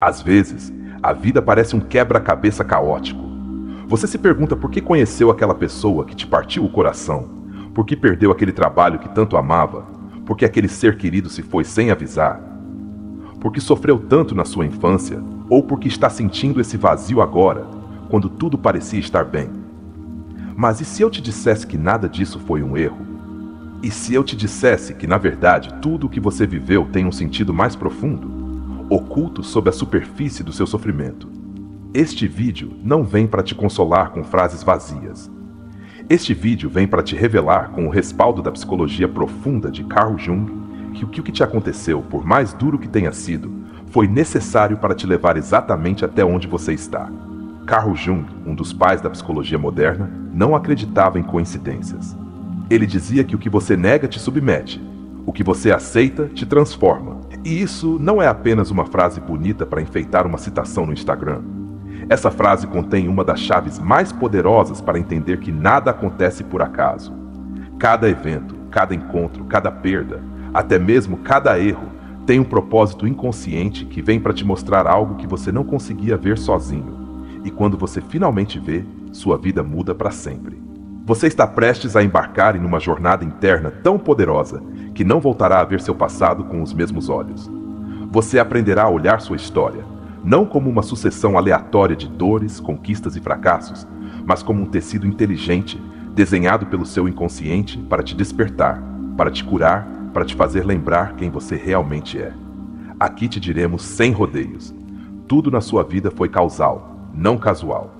Às vezes, a vida parece um quebra-cabeça caótico. Você se pergunta por que conheceu aquela pessoa que te partiu o coração, por que perdeu aquele trabalho que tanto amava, por que aquele ser querido se foi sem avisar, por que sofreu tanto na sua infância, ou por que está sentindo esse vazio agora, quando tudo parecia estar bem. Mas e se eu te dissesse que nada disso foi um erro? E se eu te dissesse que, na verdade, tudo o que você viveu tem um sentido mais profundo, oculto sob a superfície do seu sofrimento? Este vídeo não vem para te consolar com frases vazias. Este vídeo vem para te revelar, com o respaldo da psicologia profunda de Carl Jung, que o que te aconteceu, por mais duro que tenha sido, foi necessário para te levar exatamente até onde você está. Carl Jung, um dos pais da psicologia moderna, não acreditava em coincidências. Ele dizia que o que você nega te submete, o que você aceita te transforma. E isso não é apenas uma frase bonita para enfeitar uma citação no Instagram. Essa frase contém uma das chaves mais poderosas para entender que nada acontece por acaso. Cada evento, cada encontro, cada perda, até mesmo cada erro, tem um propósito inconsciente que vem para te mostrar algo que você não conseguia ver sozinho. E quando você finalmente vê, sua vida muda para sempre. Você está prestes a embarcar em uma jornada interna tão poderosa que não voltará a ver seu passado com os mesmos olhos. Você aprenderá a olhar sua história, não como uma sucessão aleatória de dores, conquistas e fracassos, mas como um tecido inteligente, desenhado pelo seu inconsciente para te despertar, para te curar, para te fazer lembrar quem você realmente é. Aqui te diremos sem rodeios. Tudo na sua vida foi causal, não casual.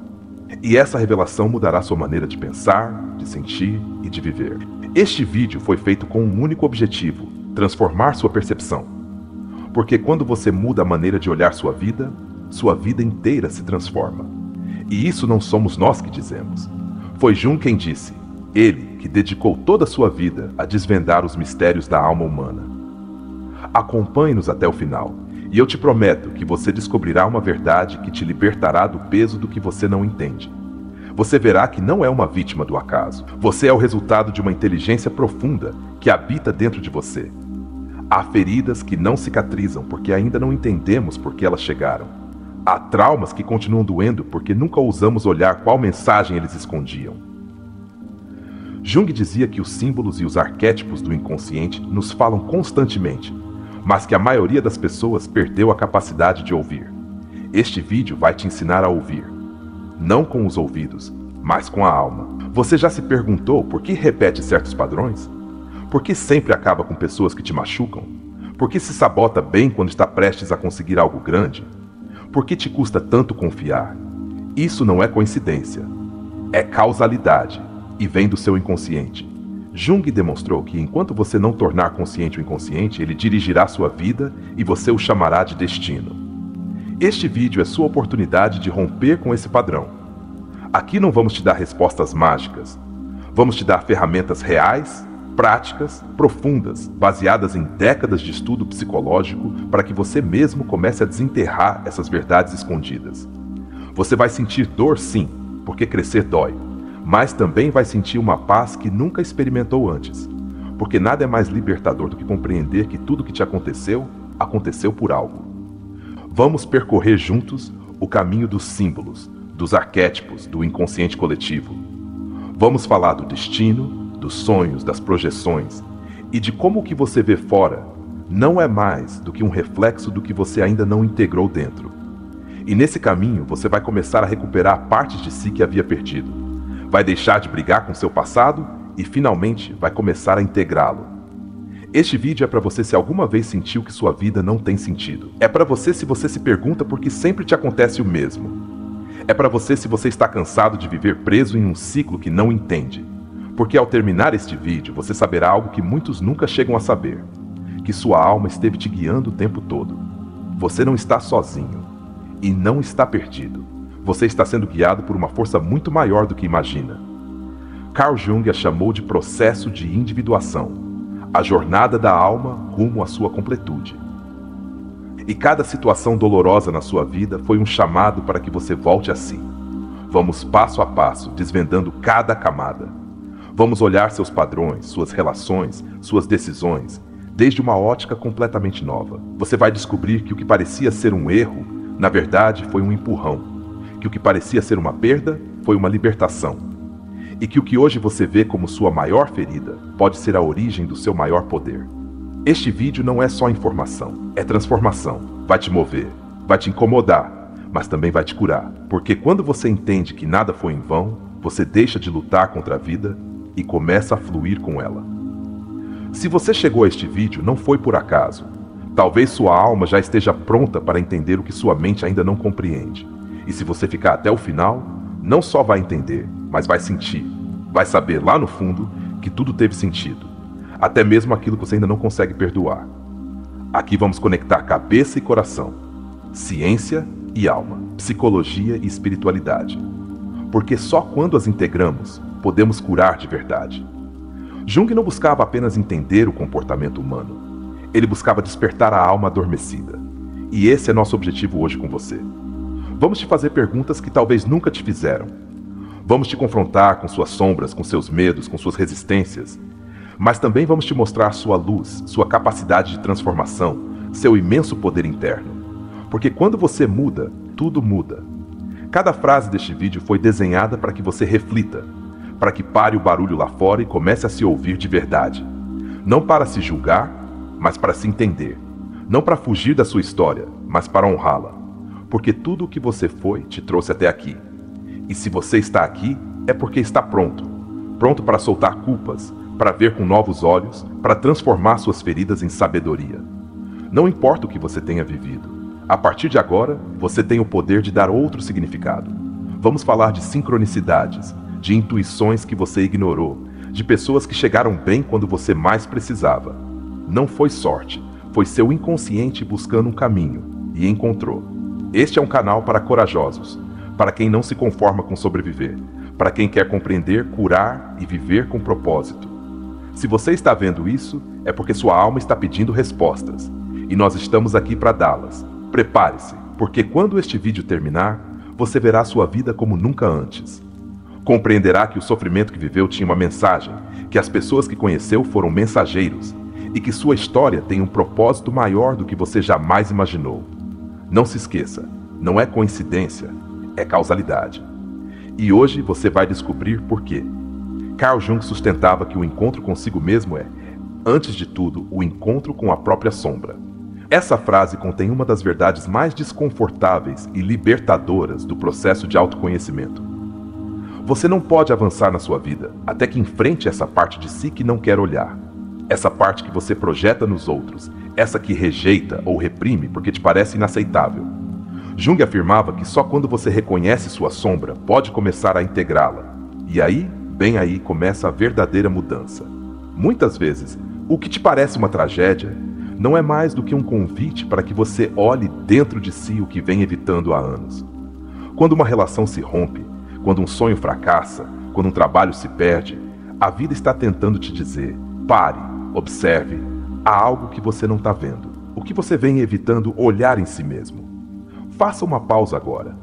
E essa revelação mudará sua maneira de pensar, de sentir e de viver. Este vídeo foi feito com um único objetivo: transformar sua percepção. Porque quando você muda a maneira de olhar sua vida inteira se transforma. E isso não somos nós que dizemos. Foi Jung quem disse, ele que dedicou toda a sua vida a desvendar os mistérios da alma humana. Acompanhe-nos até o final. E eu te prometo que você descobrirá uma verdade que te libertará do peso do que você não entende. Você verá que não é uma vítima do acaso. Você é o resultado de uma inteligência profunda que habita dentro de você. Há feridas que não cicatrizam porque ainda não entendemos por que elas chegaram. Há traumas que continuam doendo porque nunca ousamos olhar qual mensagem eles escondiam. Jung dizia que os símbolos e os arquétipos do inconsciente nos falam constantemente, mas que a maioria das pessoas perdeu a capacidade de ouvir. Este vídeo vai te ensinar a ouvir, não com os ouvidos, mas com a alma. Você já se perguntou por que repete certos padrões? Por que sempre acaba com pessoas que te machucam? Por que se sabota bem quando está prestes a conseguir algo grande? Por que te custa tanto confiar? Isso não é coincidência, é causalidade e vem do seu inconsciente. Jung demonstrou que enquanto você não tornar consciente o inconsciente, ele dirigirá sua vida e você o chamará de destino. Este vídeo é sua oportunidade de romper com esse padrão. Aqui não vamos te dar respostas mágicas. Vamos te dar ferramentas reais, práticas, profundas, baseadas em décadas de estudo psicológico para que você mesmo comece a desenterrar essas verdades escondidas. Você vai sentir dor sim, porque crescer dói. Mas também vai sentir uma paz que nunca experimentou antes, porque nada é mais libertador do que compreender que tudo que te aconteceu, aconteceu por algo. Vamos percorrer juntos o caminho dos símbolos, dos arquétipos, do inconsciente coletivo. Vamos falar do destino, dos sonhos, das projeções e de como o que você vê fora não é mais do que um reflexo do que você ainda não integrou dentro. E nesse caminho você vai começar a recuperar partes de si que havia perdido. Vai deixar de brigar com seu passado e finalmente vai começar a integrá-lo. Este vídeo é para você se alguma vez sentiu que sua vida não tem sentido. É para você se você se pergunta por que sempre te acontece o mesmo. É para você se você está cansado de viver preso em um ciclo que não entende. Porque ao terminar este vídeo você saberá algo que muitos nunca chegam a saber. Que sua alma esteve te guiando o tempo todo. Você não está sozinho e não está perdido. Você está sendo guiado por uma força muito maior do que imagina. Carl Jung a chamou de processo de individuação, a jornada da alma rumo à sua completude. E cada situação dolorosa na sua vida foi um chamado para que você volte a si. Vamos passo a passo, desvendando cada camada. Vamos olhar seus padrões, suas relações, suas decisões, desde uma ótica completamente nova. Você vai descobrir que o que parecia ser um erro Na verdade, foi um empurrão, que o que parecia ser uma perda foi uma libertação, e que o que hoje você vê como sua maior ferida pode ser a origem do seu maior poder. Este vídeo não é só informação, é transformação. Vai te mover, vai te incomodar, mas também vai te curar, porque quando você entende que nada foi em vão, você deixa de lutar contra a vida e começa a fluir com ela. Se você chegou a este vídeo, não foi por acaso. Talvez sua alma já esteja pronta para entender o que sua mente ainda não compreende. E se você ficar até o final, não só vai entender, mas vai sentir, vai saber lá no fundo que tudo teve sentido, até mesmo aquilo que você ainda não consegue perdoar. Aqui vamos conectar cabeça e coração, ciência e alma, psicologia e espiritualidade. Porque só quando as integramos, podemos curar de verdade. Jung não buscava apenas entender o comportamento humano. Ele buscava despertar a alma adormecida. E esse é nosso objetivo hoje com você. Vamos te fazer perguntas que talvez nunca te fizeram. Vamos te confrontar com suas sombras, com seus medos, com suas resistências. Mas também vamos te mostrar sua luz, sua capacidade de transformação, seu imenso poder interno. Porque quando você muda, tudo muda. Cada frase deste vídeo foi desenhada para que você reflita, para que pare o barulho lá fora e comece a se ouvir de verdade. Não para se julgar, mas para se entender. Não para fugir da sua história, mas para honrá-la. Porque tudo o que você foi te trouxe até aqui. E se você está aqui, é porque está pronto. Pronto para soltar culpas, para ver com novos olhos, para transformar suas feridas em sabedoria. Não importa o que você tenha vivido. A partir de agora, você tem o poder de dar outro significado. Vamos falar de sincronicidades, de intuições que você ignorou, de pessoas que chegaram bem quando você mais precisava. Não foi sorte, foi seu inconsciente buscando um caminho, e encontrou. Este é um canal para corajosos, para quem não se conforma com sobreviver, para quem quer compreender, curar e viver com propósito. Se você está vendo isso, é porque sua alma está pedindo respostas, e nós estamos aqui para dá-las. Prepare-se, porque quando este vídeo terminar, você verá sua vida como nunca antes. Compreenderá que o sofrimento que viveu tinha uma mensagem, que as pessoas que conheceu foram mensageiros, e que sua história tem um propósito maior do que você jamais imaginou. Não se esqueça, não é coincidência, é causalidade. E hoje você vai descobrir por quê. Carl Jung sustentava que o encontro consigo mesmo é, antes de tudo, o encontro com a própria sombra. Essa frase contém uma das verdades mais desconfortáveis e libertadoras do processo de autoconhecimento. Você não pode avançar na sua vida até que enfrente essa parte de si que não quer olhar. Essa parte que você projeta nos outros, essa que rejeita ou reprime porque te parece inaceitável. Jung afirmava que só quando você reconhece sua sombra pode começar a integrá-la. E aí, bem aí, começa a verdadeira mudança. Muitas vezes, o que te parece uma tragédia não é mais do que um convite para que você olhe dentro de si o que vem evitando há anos. Quando uma relação se rompe, quando um sonho fracassa, quando um trabalho se perde, a vida está tentando te dizer: pare, observe, há algo que você não está vendo, o que você vem evitando olhar em si mesmo. Faça uma pausa agora,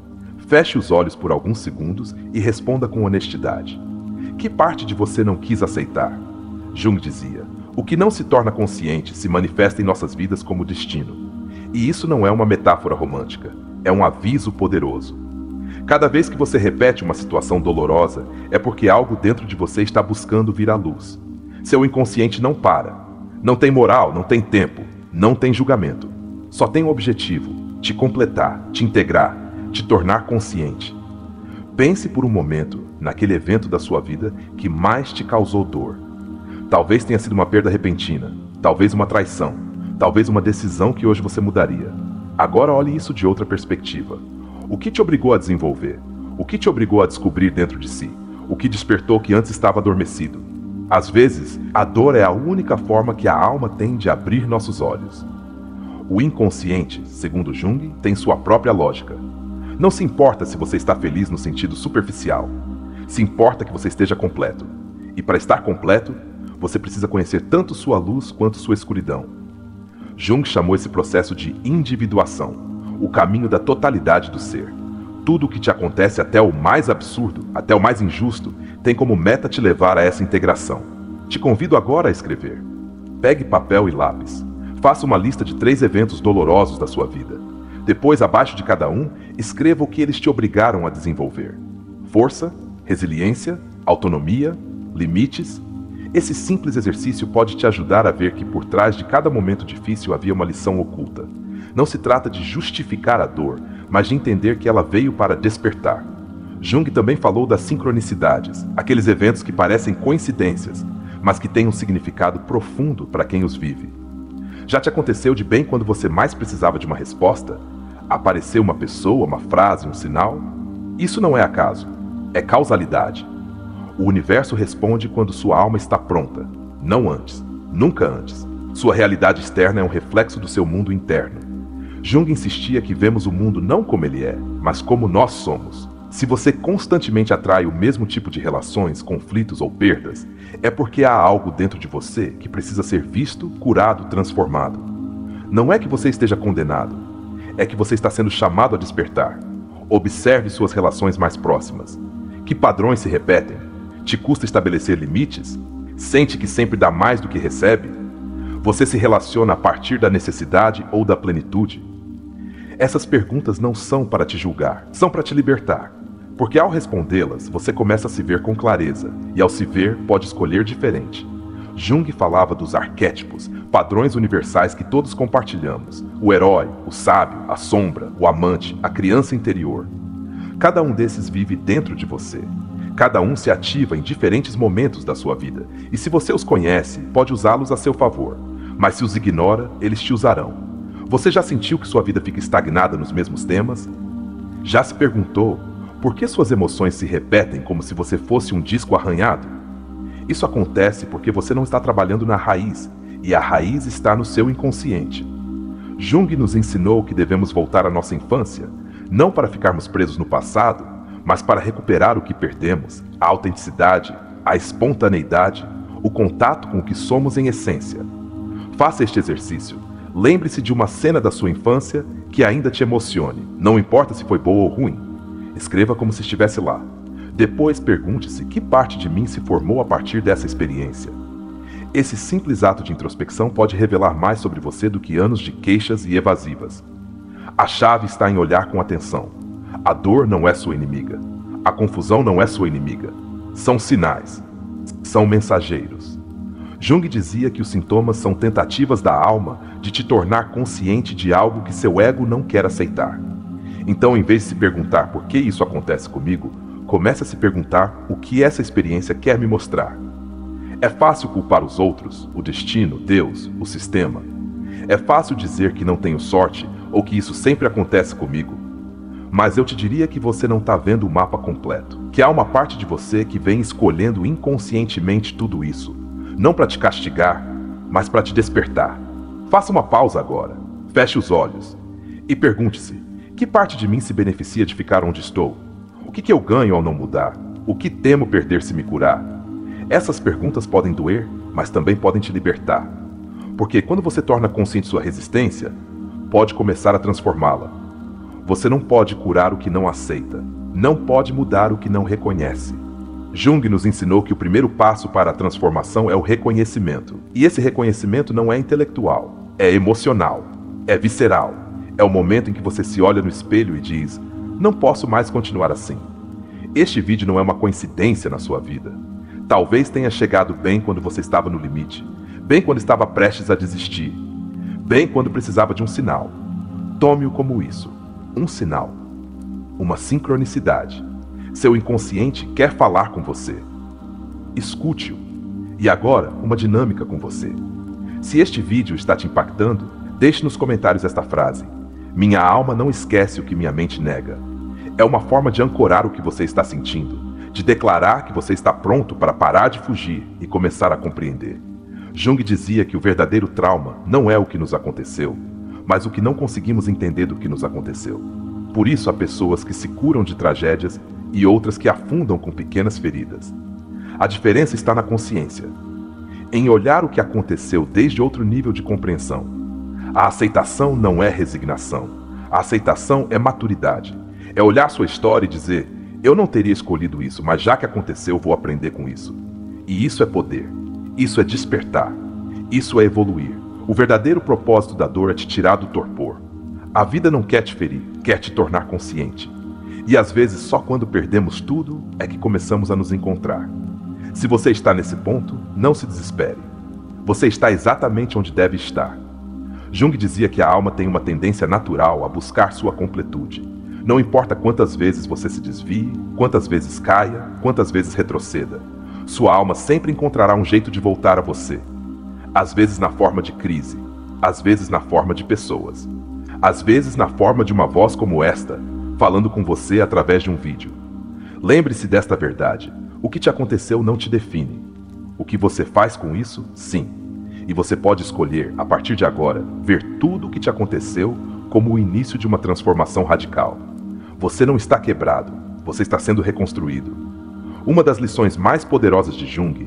feche os olhos por alguns segundos e responda com honestidade. Que parte de você não quis aceitar? Jung dizia: o que não se torna consciente se manifesta em nossas vidas como destino. E isso não é uma metáfora romântica, é um aviso poderoso. Cada vez que você repete uma situação dolorosa, é porque algo dentro de você está buscando vir à luz. Seu inconsciente não para. Não tem moral, não tem tempo, não tem julgamento. Só tem um objetivo: te completar, te integrar, te tornar consciente. Pense por um momento naquele evento da sua vida que mais te causou dor. Talvez tenha sido uma perda repentina, talvez uma traição, talvez uma decisão que hoje você mudaria. Agora olhe isso de outra perspectiva. O que te obrigou a desenvolver? O que te obrigou a descobrir dentro de si? O que despertou que antes estava adormecido? Às vezes, a dor é a única forma que a alma tem de abrir nossos olhos. O inconsciente, segundo Jung, tem sua própria lógica. Não se importa se você está feliz no sentido superficial. Se importa que você esteja completo. E para estar completo, você precisa conhecer tanto sua luz quanto sua escuridão. Jung chamou esse processo de individuação, o caminho da totalidade do ser. Tudo o que te acontece, até o mais absurdo, até o mais injusto, tem como meta te levar a essa integração. Te convido agora a escrever. Pegue papel e lápis. Faça uma lista de 3 eventos dolorosos da sua vida. Depois, abaixo de cada um, escreva o que eles te obrigaram a desenvolver: força, resiliência, autonomia, limites. Esse simples exercício pode te ajudar a ver que por trás de cada momento difícil havia uma lição oculta. Não se trata de justificar a dor, mas de entender que ela veio para despertar. Jung também falou das sincronicidades, aqueles eventos que parecem coincidências, mas que têm um significado profundo para quem os vive. Já te aconteceu de bem quando você mais precisava de uma resposta? Apareceu uma pessoa, uma frase, um sinal? Isso não é acaso, é causalidade. O universo responde quando sua alma está pronta, não antes, nunca antes. Sua realidade externa é um reflexo do seu mundo interno. Jung insistia que vemos o mundo não como ele é, mas como nós somos. Se você constantemente atrai o mesmo tipo de relações, conflitos ou perdas, é porque há algo dentro de você que precisa ser visto, curado, transformado. Não é que você esteja condenado, é que você está sendo chamado a despertar. Observe suas relações mais próximas. Que padrões se repetem? Te custa estabelecer limites? Sente que sempre dá mais do que recebe? Você se relaciona a partir da necessidade ou da plenitude? Essas perguntas não são para te julgar, são para te libertar. Porque ao respondê-las, você começa a se ver com clareza, e ao se ver, pode escolher diferente. Jung falava dos arquétipos, padrões universais que todos compartilhamos: o herói, o sábio, a sombra, o amante, a criança interior. Cada um desses vive dentro de você. Cada um se ativa em diferentes momentos da sua vida, e se você os conhece, pode usá-los a seu favor. Mas se os ignora, eles te usarão. Você já sentiu que sua vida fica estagnada nos mesmos temas? Já se perguntou por que suas emoções se repetem como se você fosse um disco arranhado? Isso acontece porque você não está trabalhando na raiz, e a raiz está no seu inconsciente. Jung nos ensinou que devemos voltar à nossa infância, não para ficarmos presos no passado, mas para recuperar o que perdemos: a autenticidade, a espontaneidade, o contato com o que somos em essência. Faça este exercício. Lembre-se de uma cena da sua infância que ainda te emocione, não importa se foi boa ou ruim. Escreva como se estivesse lá. Depois pergunte-se que parte de mim se formou a partir dessa experiência. Esse simples ato de introspecção pode revelar mais sobre você do que anos de queixas e evasivas. A chave está em olhar com atenção. A dor não é sua inimiga. A confusão não é sua inimiga. São sinais. São mensageiros. Jung dizia que os sintomas são tentativas da alma de te tornar consciente de algo que seu ego não quer aceitar. Então, em vez de se perguntar por que isso acontece comigo, comece a se perguntar o que essa experiência quer me mostrar. É fácil culpar os outros, o destino, Deus, o sistema. É fácil dizer que não tenho sorte ou que isso sempre acontece comigo. Mas eu te diria que você não está vendo o mapa completo, que há uma parte de você que vem escolhendo inconscientemente tudo isso, não para te castigar, mas para te despertar. Faça uma pausa agora, feche os olhos e pergunte-se: que parte de mim se beneficia de ficar onde estou? O que eu ganho ao não mudar? O que temo perder se me curar? Essas perguntas podem doer, mas também podem te libertar. Porque quando você torna consciente sua resistência, pode começar a transformá-la. Você não pode curar o que não aceita, não pode mudar o que não reconhece. Jung nos ensinou que o primeiro passo para a transformação é o reconhecimento. E esse reconhecimento não é intelectual, é emocional, é visceral. É o momento em que você se olha no espelho e diz: não posso mais continuar assim. Este vídeo não é uma coincidência na sua vida. Talvez tenha chegado bem quando você estava no limite, bem quando estava prestes a desistir, bem quando precisava de um sinal. Tome-o como isso, um sinal, uma sincronicidade. Seu inconsciente quer falar com você. Escute-o. E agora, uma dinâmica com você. Se este vídeo está te impactando, deixe nos comentários esta frase: minha alma não esquece o que minha mente nega. É uma forma de ancorar o que você está sentindo, de declarar que você está pronto para parar de fugir e começar a compreender. Jung dizia que o verdadeiro trauma não é o que nos aconteceu, mas o que não conseguimos entender do que nos aconteceu. Por isso há pessoas que se curam de tragédias e outras que afundam com pequenas feridas. A diferença está na consciência, em olhar o que aconteceu desde outro nível de compreensão. A aceitação não é resignação. A aceitação é maturidade. É olhar sua história e dizer: eu não teria escolhido isso, mas já que aconteceu, vou aprender com isso. E isso é poder. Isso é despertar. Isso é evoluir. O verdadeiro propósito da dor é te tirar do torpor. A vida não quer te ferir, quer te tornar consciente. E às vezes só quando perdemos tudo é que começamos a nos encontrar. Se você está nesse ponto, não se desespere. Você está exatamente onde deve estar. Jung dizia que a alma tem uma tendência natural a buscar sua completude. Não importa quantas vezes você se desvie, quantas vezes caia, quantas vezes retroceda. Sua alma sempre encontrará um jeito de voltar a você. Às vezes na forma de crise, às vezes na forma de pessoas. Às vezes na forma de uma voz como esta, falando com você através de um vídeo. Lembre-se desta verdade. O que te aconteceu não te define. O que você faz com isso, sim. E você pode escolher, a partir de agora, ver tudo o que te aconteceu como o início de uma transformação radical. Você não está quebrado, você está sendo reconstruído. Uma das lições mais poderosas de Jung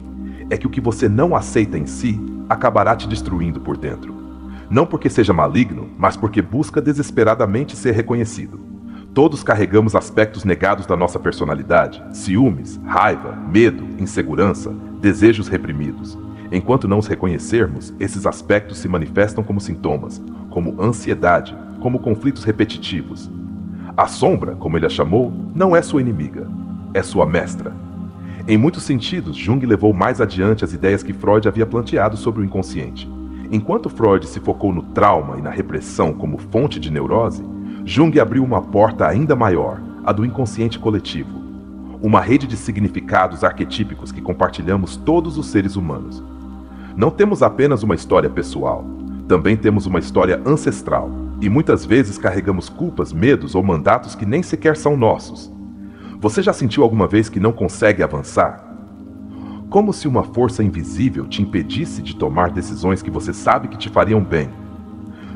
é que o que você não aceita em si acabará te destruindo por dentro. Não porque seja maligno, mas porque busca desesperadamente ser reconhecido. Todos carregamos aspectos negados da nossa personalidade: ciúmes, raiva, medo, insegurança, desejos reprimidos. Enquanto não os reconhecermos, esses aspectos se manifestam como sintomas, como ansiedade, como conflitos repetitivos. A sombra, como ele a chamou, não é sua inimiga, é sua mestra. Em muitos sentidos, Jung levou mais adiante as ideias que Freud havia planteado sobre o inconsciente. Enquanto Freud se focou no trauma e na repressão como fonte de neurose, Jung abriu uma porta ainda maior, a do inconsciente coletivo. Uma rede de significados arquetípicos que compartilhamos todos os seres humanos. Não temos apenas uma história pessoal, também temos uma história ancestral, e muitas vezes carregamos culpas, medos ou mandatos que nem sequer são nossos. Você já sentiu alguma vez que não consegue avançar? Como se uma força invisível te impedisse de tomar decisões que você sabe que te fariam bem.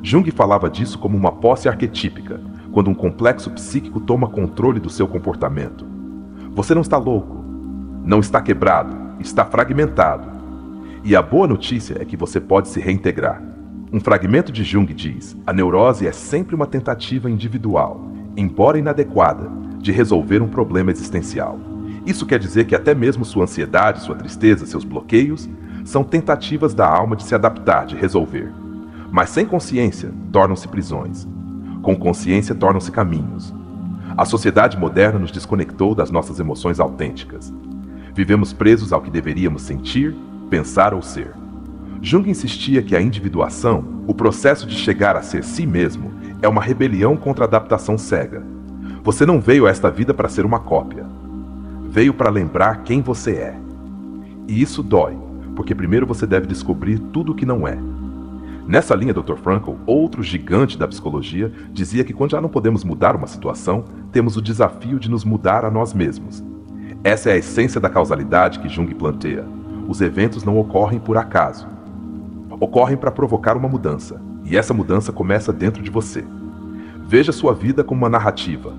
Jung falava disso como uma posse arquetípica, quando um complexo psíquico toma controle do seu comportamento. Você não está louco, não está quebrado, está fragmentado. E a boa notícia é que você pode se reintegrar. Um fragmento de Jung diz: a neurose é sempre uma tentativa individual, embora inadequada, de resolver um problema existencial. Isso quer dizer que até mesmo sua ansiedade, sua tristeza, seus bloqueios, são tentativas da alma de se adaptar, de resolver. Mas sem consciência, tornam-se prisões. Com consciência, tornam-se caminhos. A sociedade moderna nos desconectou das nossas emoções autênticas. Vivemos presos ao que deveríamos sentir, pensar ou ser. Jung insistia que a individuação, o processo de chegar a ser si mesmo, é uma rebelião contra a adaptação cega. Você não veio a esta vida para ser uma cópia. Veio para lembrar quem você é. E isso dói, porque primeiro você deve descobrir tudo o que não é. Nessa linha, Dr. Frankl, outro gigante da psicologia, dizia que quando já não podemos mudar uma situação, temos o desafio de nos mudar a nós mesmos. Essa é a essência da causalidade que Jung planteia. Os eventos não ocorrem por acaso. Ocorrem para provocar uma mudança, e essa mudança começa dentro de você. Veja sua vida como uma narrativa.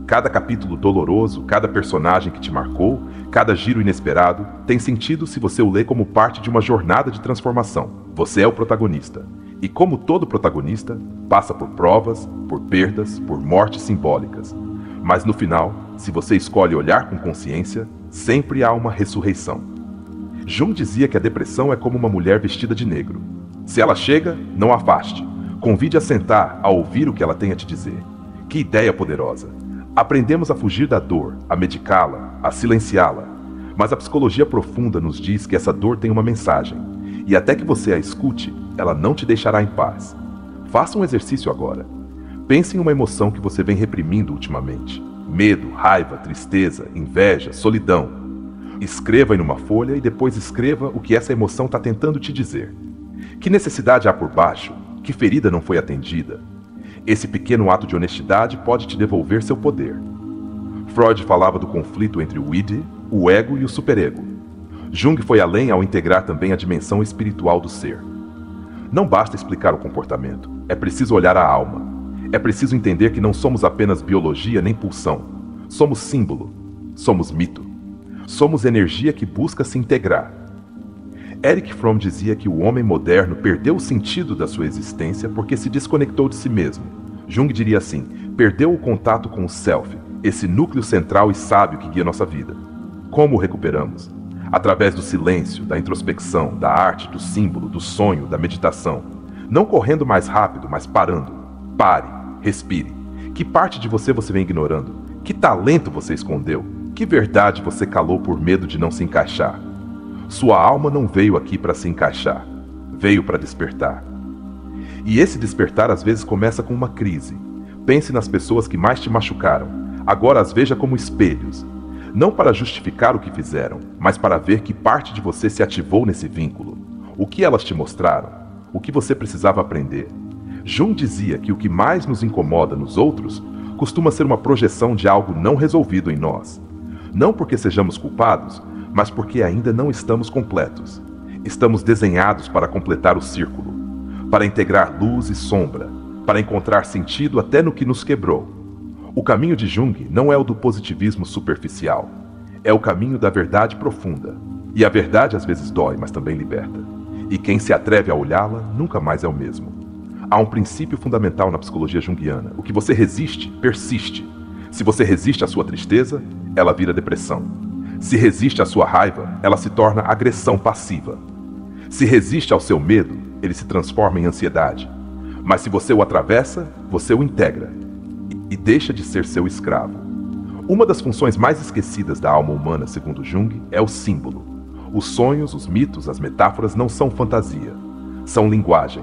Cada capítulo doloroso, cada personagem que te marcou, cada giro inesperado, tem sentido se você o lê como parte de uma jornada de transformação. Você é o protagonista. E como todo protagonista, passa por provas, por perdas, por mortes simbólicas. Mas no final, se você escolhe olhar com consciência, sempre há uma ressurreição. Jung dizia que a depressão é como uma mulher vestida de negro. Se ela chega, não afaste. Convide a sentar, a ouvir o que ela tem a te dizer. Que ideia poderosa! Aprendemos a fugir da dor, a medicá-la, a silenciá-la. Mas a psicologia profunda nos diz que essa dor tem uma mensagem. E até que você a escute, ela não te deixará em paz. Faça um exercício agora. Pense em uma emoção que você vem reprimindo ultimamente. Medo, raiva, tristeza, inveja, solidão. Escreva em uma folha e depois escreva o que essa emoção está tentando te dizer. Que necessidade há por baixo? Que ferida não foi atendida? Esse pequeno ato de honestidade pode te devolver seu poder. Freud falava do conflito entre o id, o ego e o superego. Jung foi além ao integrar também a dimensão espiritual do ser. Não basta explicar o comportamento, é preciso olhar a alma. É preciso entender que não somos apenas biologia nem pulsão. Somos símbolo, somos mito. Somos energia que busca se integrar. Erich Fromm dizia que o homem moderno perdeu o sentido da sua existência porque se desconectou de si mesmo. Jung diria assim: perdeu o contato com o self, esse núcleo central e sábio que guia nossa vida. Como o recuperamos? Através do silêncio, da introspecção, da arte, do símbolo, do sonho, da meditação. Não correndo mais rápido, mas parando. Pare. respire. Que parte de você vem ignorando? Que talento você escondeu? Que verdade você calou por medo de não se encaixar? Sua alma não veio aqui para se encaixar, veio para despertar. E esse despertar às vezes começa com uma crise. Pense nas pessoas que mais te machucaram. Agora as veja como espelhos. Não para justificar o que fizeram, mas para ver que parte de você se ativou nesse vínculo. O que elas te mostraram? O que você precisava aprender? Jung dizia que o que mais nos incomoda nos outros costuma ser uma projeção de algo não resolvido em nós. Não porque sejamos culpados, mas porque ainda não estamos completos. Estamos desenhados para completar o círculo, para integrar luz e sombra, para encontrar sentido até no que nos quebrou. O caminho de Jung não é o do positivismo superficial, é o caminho da verdade profunda. E a verdade às vezes dói, mas também liberta. E quem se atreve a olhá-la nunca mais é o mesmo. Há um princípio fundamental na psicologia junguiana: o que você resiste, persiste. Se você resiste à sua tristeza, ela vira depressão. Se resiste à sua raiva, ela se torna agressão passiva. Se resiste ao seu medo, ele se transforma em ansiedade. Mas se você o atravessa, você o integra e deixa de ser seu escravo. Uma das funções mais esquecidas da alma humana, segundo Jung, é o símbolo. Os sonhos, os mitos, as metáforas não são fantasia, são linguagem.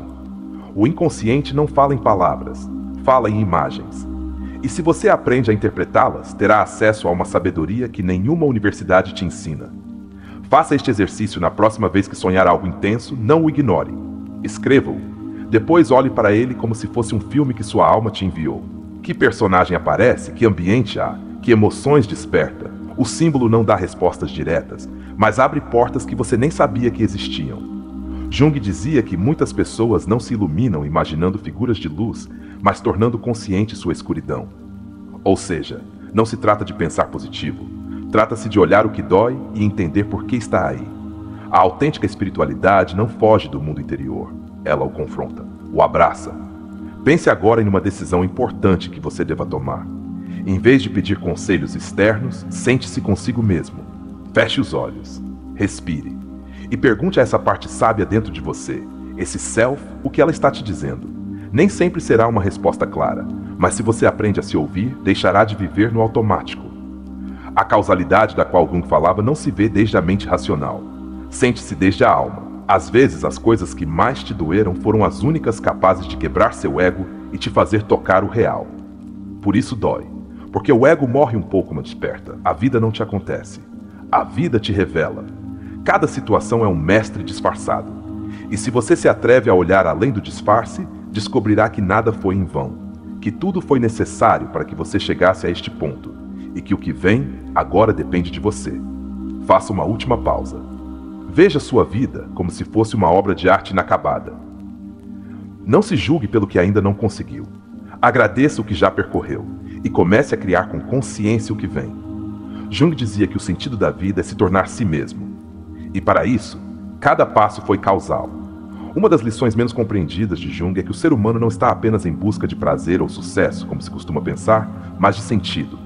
O inconsciente não fala em palavras, fala em imagens. E se você aprende a interpretá-las, terá acesso a uma sabedoria que nenhuma universidade te ensina. Faça este exercício na próxima vez que sonhar algo intenso, não o ignore. Escreva-o. Depois olhe para ele como se fosse um filme que sua alma te enviou. Que personagem aparece? Que ambiente há? Que emoções desperta? O símbolo não dá respostas diretas, mas abre portas que você nem sabia que existiam. Jung dizia que muitas pessoas não se iluminam imaginando figuras de luz, mas tornando consciente sua escuridão. Ou seja, não se trata de pensar positivo, trata-se de olhar o que dói e entender por que está aí. A autêntica espiritualidade não foge do mundo interior, ela o confronta, o abraça. Pense agora em uma decisão importante que você deva tomar. Em vez de pedir conselhos externos, sente-se consigo mesmo. Feche os olhos, respire e pergunte a essa parte sábia dentro de você, esse self, o que ela está te dizendo. Nem sempre será uma resposta clara, mas se você aprende a se ouvir, deixará de viver no automático. A causalidade da qual Jung falava não se vê desde a mente racional. Sente-se desde a alma. Às vezes, as coisas que mais te doeram foram as únicas capazes de quebrar seu ego e te fazer tocar o real. Por isso dói. Porque o ego morre um pouco quando desperta. A vida não te acontece. A vida te revela. Cada situação é um mestre disfarçado. E se você se atreve a olhar além do disfarce, descobrirá que nada foi em vão. Que tudo foi necessário para que você chegasse a este ponto. E que o que vem agora depende de você. Faça uma última pausa. Veja sua vida como se fosse uma obra de arte inacabada. Não se julgue pelo que ainda não conseguiu. Agradeça o que já percorreu e comece a criar com consciência o que vem. Jung dizia que o sentido da vida é se tornar si mesmo. E para isso, cada passo foi causal. Uma das lições menos compreendidas de Jung é que o ser humano não está apenas em busca de prazer ou sucesso, como se costuma pensar, mas de sentido.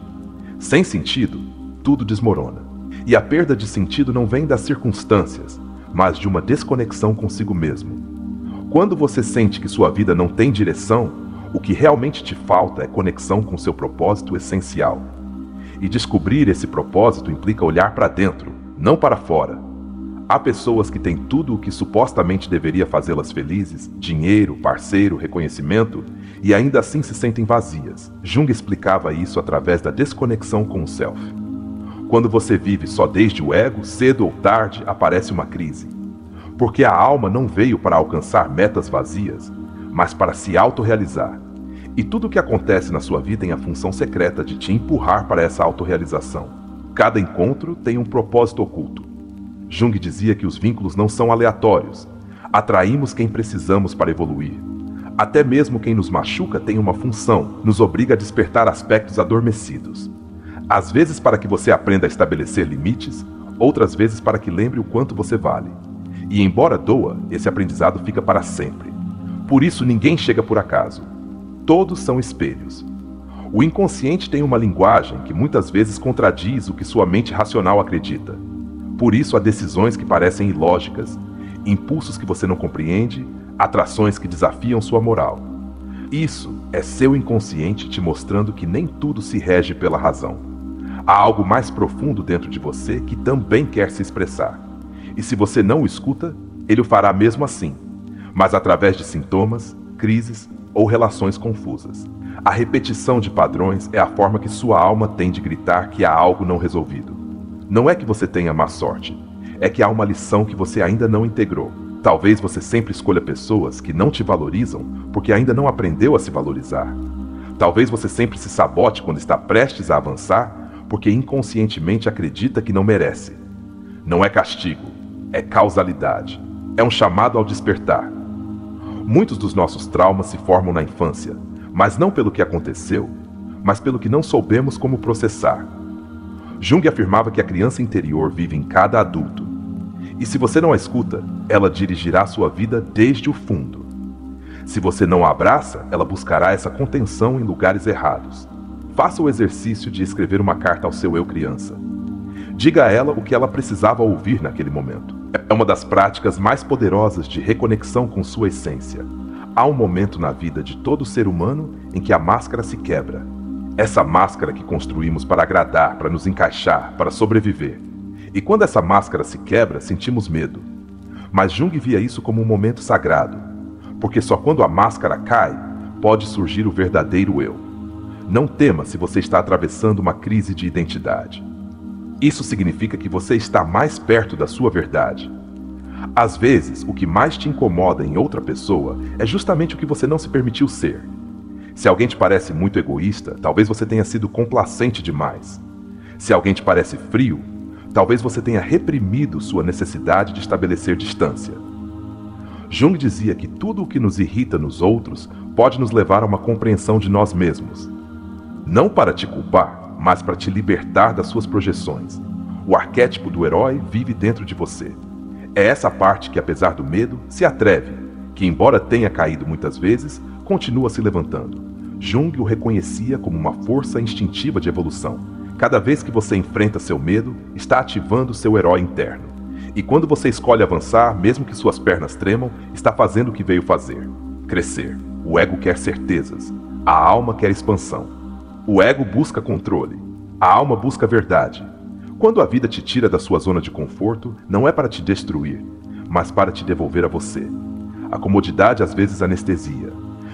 Sem sentido, tudo desmorona. E a perda de sentido não vem das circunstâncias, mas de uma desconexão consigo mesmo. Quando você sente que sua vida não tem direção, o que realmente te falta é conexão com seu propósito essencial. E descobrir esse propósito implica olhar para dentro, não para fora. Há pessoas que têm tudo o que supostamente deveria fazê-las felizes, dinheiro, parceiro, reconhecimento, e ainda assim se sentem vazias. Jung explicava isso através da desconexão com o self. Quando você vive só desde o ego, cedo ou tarde aparece uma crise. Porque a alma não veio para alcançar metas vazias, mas para se autorrealizar. E tudo o que acontece na sua vida tem a função secreta de te empurrar para essa autorrealização. Cada encontro tem um propósito oculto. Jung dizia que os vínculos não são aleatórios. Atraímos quem precisamos para evoluir. Até mesmo quem nos machuca tem uma função, nos obriga a despertar aspectos adormecidos. Às vezes para que você aprenda a estabelecer limites, outras vezes para que lembre o quanto você vale. E embora doa, esse aprendizado fica para sempre. Por isso ninguém chega por acaso. Todos são espelhos. O inconsciente tem uma linguagem que muitas vezes contradiz o que sua mente racional acredita. Por isso há decisões que parecem ilógicas, impulsos que você não compreende, atrações que desafiam sua moral. Isso É seu inconsciente te mostrando que nem tudo se rege pela razão. Há algo mais profundo dentro de você que também quer se expressar. E se você não o escuta, ele o fará mesmo assim, mas através de sintomas, crises ou relações confusas. A repetição de padrões é a forma que sua alma tem de gritar que há algo não resolvido. Não é que você tenha má sorte, é que há uma lição que você ainda não integrou. Talvez você sempre escolha pessoas que não te valorizam porque ainda não aprendeu a se valorizar. Talvez você sempre se sabote quando está prestes a avançar porque inconscientemente acredita que não merece. Não é castigo, é causalidade. É um chamado ao despertar. Muitos dos nossos traumas se formam na infância, mas não pelo que aconteceu, mas pelo que não soubemos como processar. Jung afirmava que a criança interior vive em cada adulto. E se você não a escuta, ela dirigirá sua vida desde o fundo. Se você não a abraça, ela buscará essa contenção em lugares errados. Faça o exercício de escrever uma carta ao seu eu criança. Diga a ela o que ela precisava ouvir naquele momento. É uma das práticas mais poderosas de reconexão com sua essência. Há um momento na vida de todo ser humano em que a máscara se quebra. Essa máscara que construímos para agradar, para nos encaixar, para sobreviver. E quando essa máscara se quebra, sentimos medo. Mas Jung via isso como um momento sagrado, porque só quando a máscara cai, pode surgir o verdadeiro eu. Não tema se você está atravessando uma crise de identidade. Isso significa que você está mais perto da sua verdade. Às vezes, o que mais te incomoda em outra pessoa é justamente o que você não se permitiu ser. Se alguém te parece muito egoísta, talvez você tenha sido complacente demais. Se alguém te parece frio, talvez você tenha reprimido sua necessidade de estabelecer distância. Jung dizia que tudo o que nos irrita nos outros pode nos levar a uma compreensão de nós mesmos. Não para te culpar, mas para te libertar das suas projeções. O arquétipo do herói vive dentro de você. É essa parte que, apesar do medo, se atreve, que, embora tenha caído muitas vezes, continua se levantando. Jung o reconhecia como uma força instintiva de evolução. Cada vez que você enfrenta seu medo, está ativando seu herói interno. E quando você escolhe avançar, mesmo que suas pernas tremam, está fazendo o que veio fazer: crescer. O ego quer certezas. A alma quer expansão. O ego busca controle. A alma busca verdade. Quando a vida te tira da sua zona de conforto, não é para te destruir, mas para te devolver a você. A comodidade às vezes anestesia,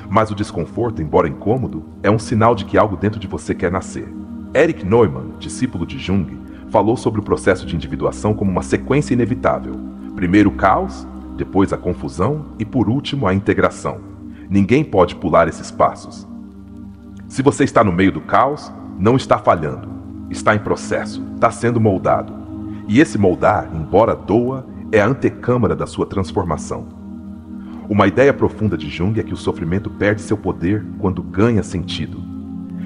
mas o desconforto, embora incômodo, é um sinal de que algo dentro de você quer nascer. Erich Neumann, discípulo de Jung, falou sobre o processo de individuação como uma sequência inevitável. Primeiro o caos, depois a confusão e por último a integração. Ninguém pode pular esses passos. Se você está no meio do caos, não está falhando. Está em processo, está sendo moldado. E esse moldar, embora doa, é a antecâmara da sua transformação. Uma ideia profunda de Jung é que o sofrimento perde seu poder quando ganha sentido.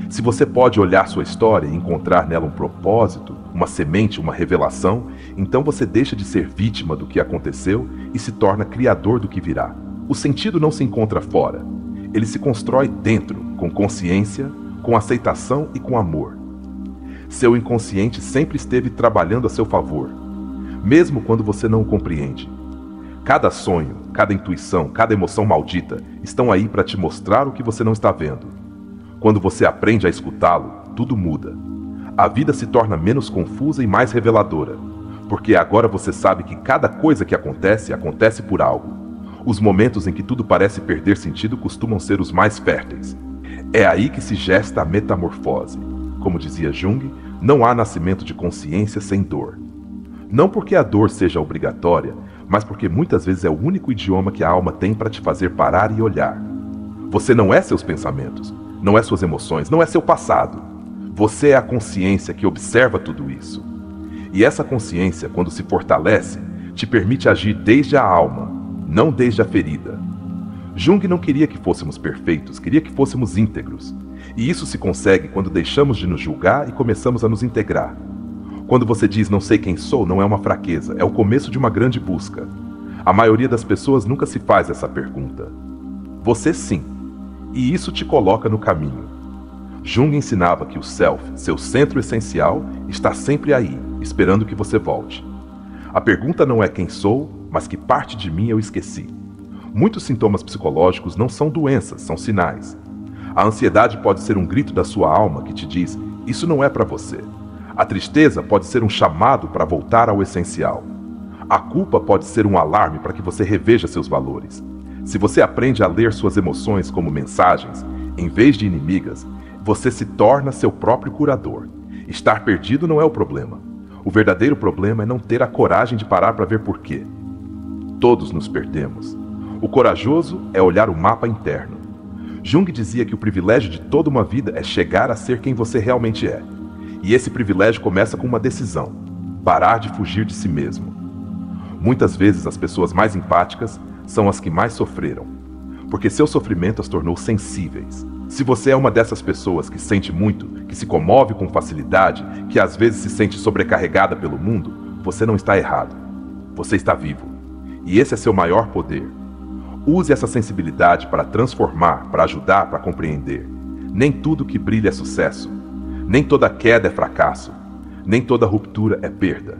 Se você pode olhar sua história e encontrar nela um propósito, uma semente, uma revelação, então você deixa de ser vítima do que aconteceu e se torna criador do que virá. O sentido não se encontra fora. Ele se constrói dentro, com consciência, com aceitação e com amor. Seu inconsciente sempre esteve trabalhando a seu favor, mesmo quando você não o compreende. Cada sonho, cada intuição, cada emoção maldita estão aí para te mostrar o que você não está vendo. Quando você aprende a escutá-lo, tudo muda. A vida se torna menos confusa e mais reveladora, porque agora você sabe que cada coisa que acontece, acontece por algo. Os momentos em que tudo parece perder sentido costumam ser os mais férteis. É aí que se gesta a metamorfose. Como dizia Jung, não há nascimento de consciência sem dor. Não porque a dor seja obrigatória, mas porque muitas vezes é o único idioma que a alma tem para te fazer parar e olhar. Você não é seus pensamentos, não é suas emoções, não é seu passado. Você é a consciência que observa tudo isso. E essa consciência, quando se fortalece, te permite agir desde a alma, não desde a ferida. Jung não queria que fôssemos perfeitos, queria que fôssemos íntegros. E isso se consegue quando deixamos de nos julgar e começamos a nos integrar. Quando você diz não sei quem sou, não é uma fraqueza, é o começo de uma grande busca. A maioria das pessoas nunca se faz essa pergunta. Você sim, e isso te coloca no caminho. Jung ensinava que o Self, seu centro essencial, está sempre aí, esperando que você volte. A pergunta não é quem sou, mas que parte de mim eu esqueci. Muitos sintomas psicológicos não são doenças, são sinais. A ansiedade pode ser um grito da sua alma que te diz: isso não é para você. A tristeza pode ser um chamado para voltar ao essencial. A culpa pode ser um alarme para que você reveja seus valores. Se você aprende a ler suas emoções como mensagens, em vez de inimigas, você se torna seu próprio curador. Estar perdido não é o problema. O verdadeiro problema é não ter a coragem de parar para ver por quê. Todos nos perdemos. O corajoso é olhar o mapa interno. Jung dizia que o privilégio de toda uma vida é chegar a ser quem você realmente é. E esse privilégio começa com uma decisão: parar de fugir de si mesmo. Muitas vezes as pessoas mais empáticas são as que mais sofreram, porque seu sofrimento as tornou sensíveis. Se você é uma dessas pessoas que sente muito, que se comove com facilidade, que às vezes se sente sobrecarregada pelo mundo, você não está errado. Você está vivo. E esse é seu maior poder. Use essa sensibilidade para transformar, para ajudar, para compreender. Nem tudo que brilha é sucesso. Nem toda queda é fracasso. Nem toda ruptura é perda.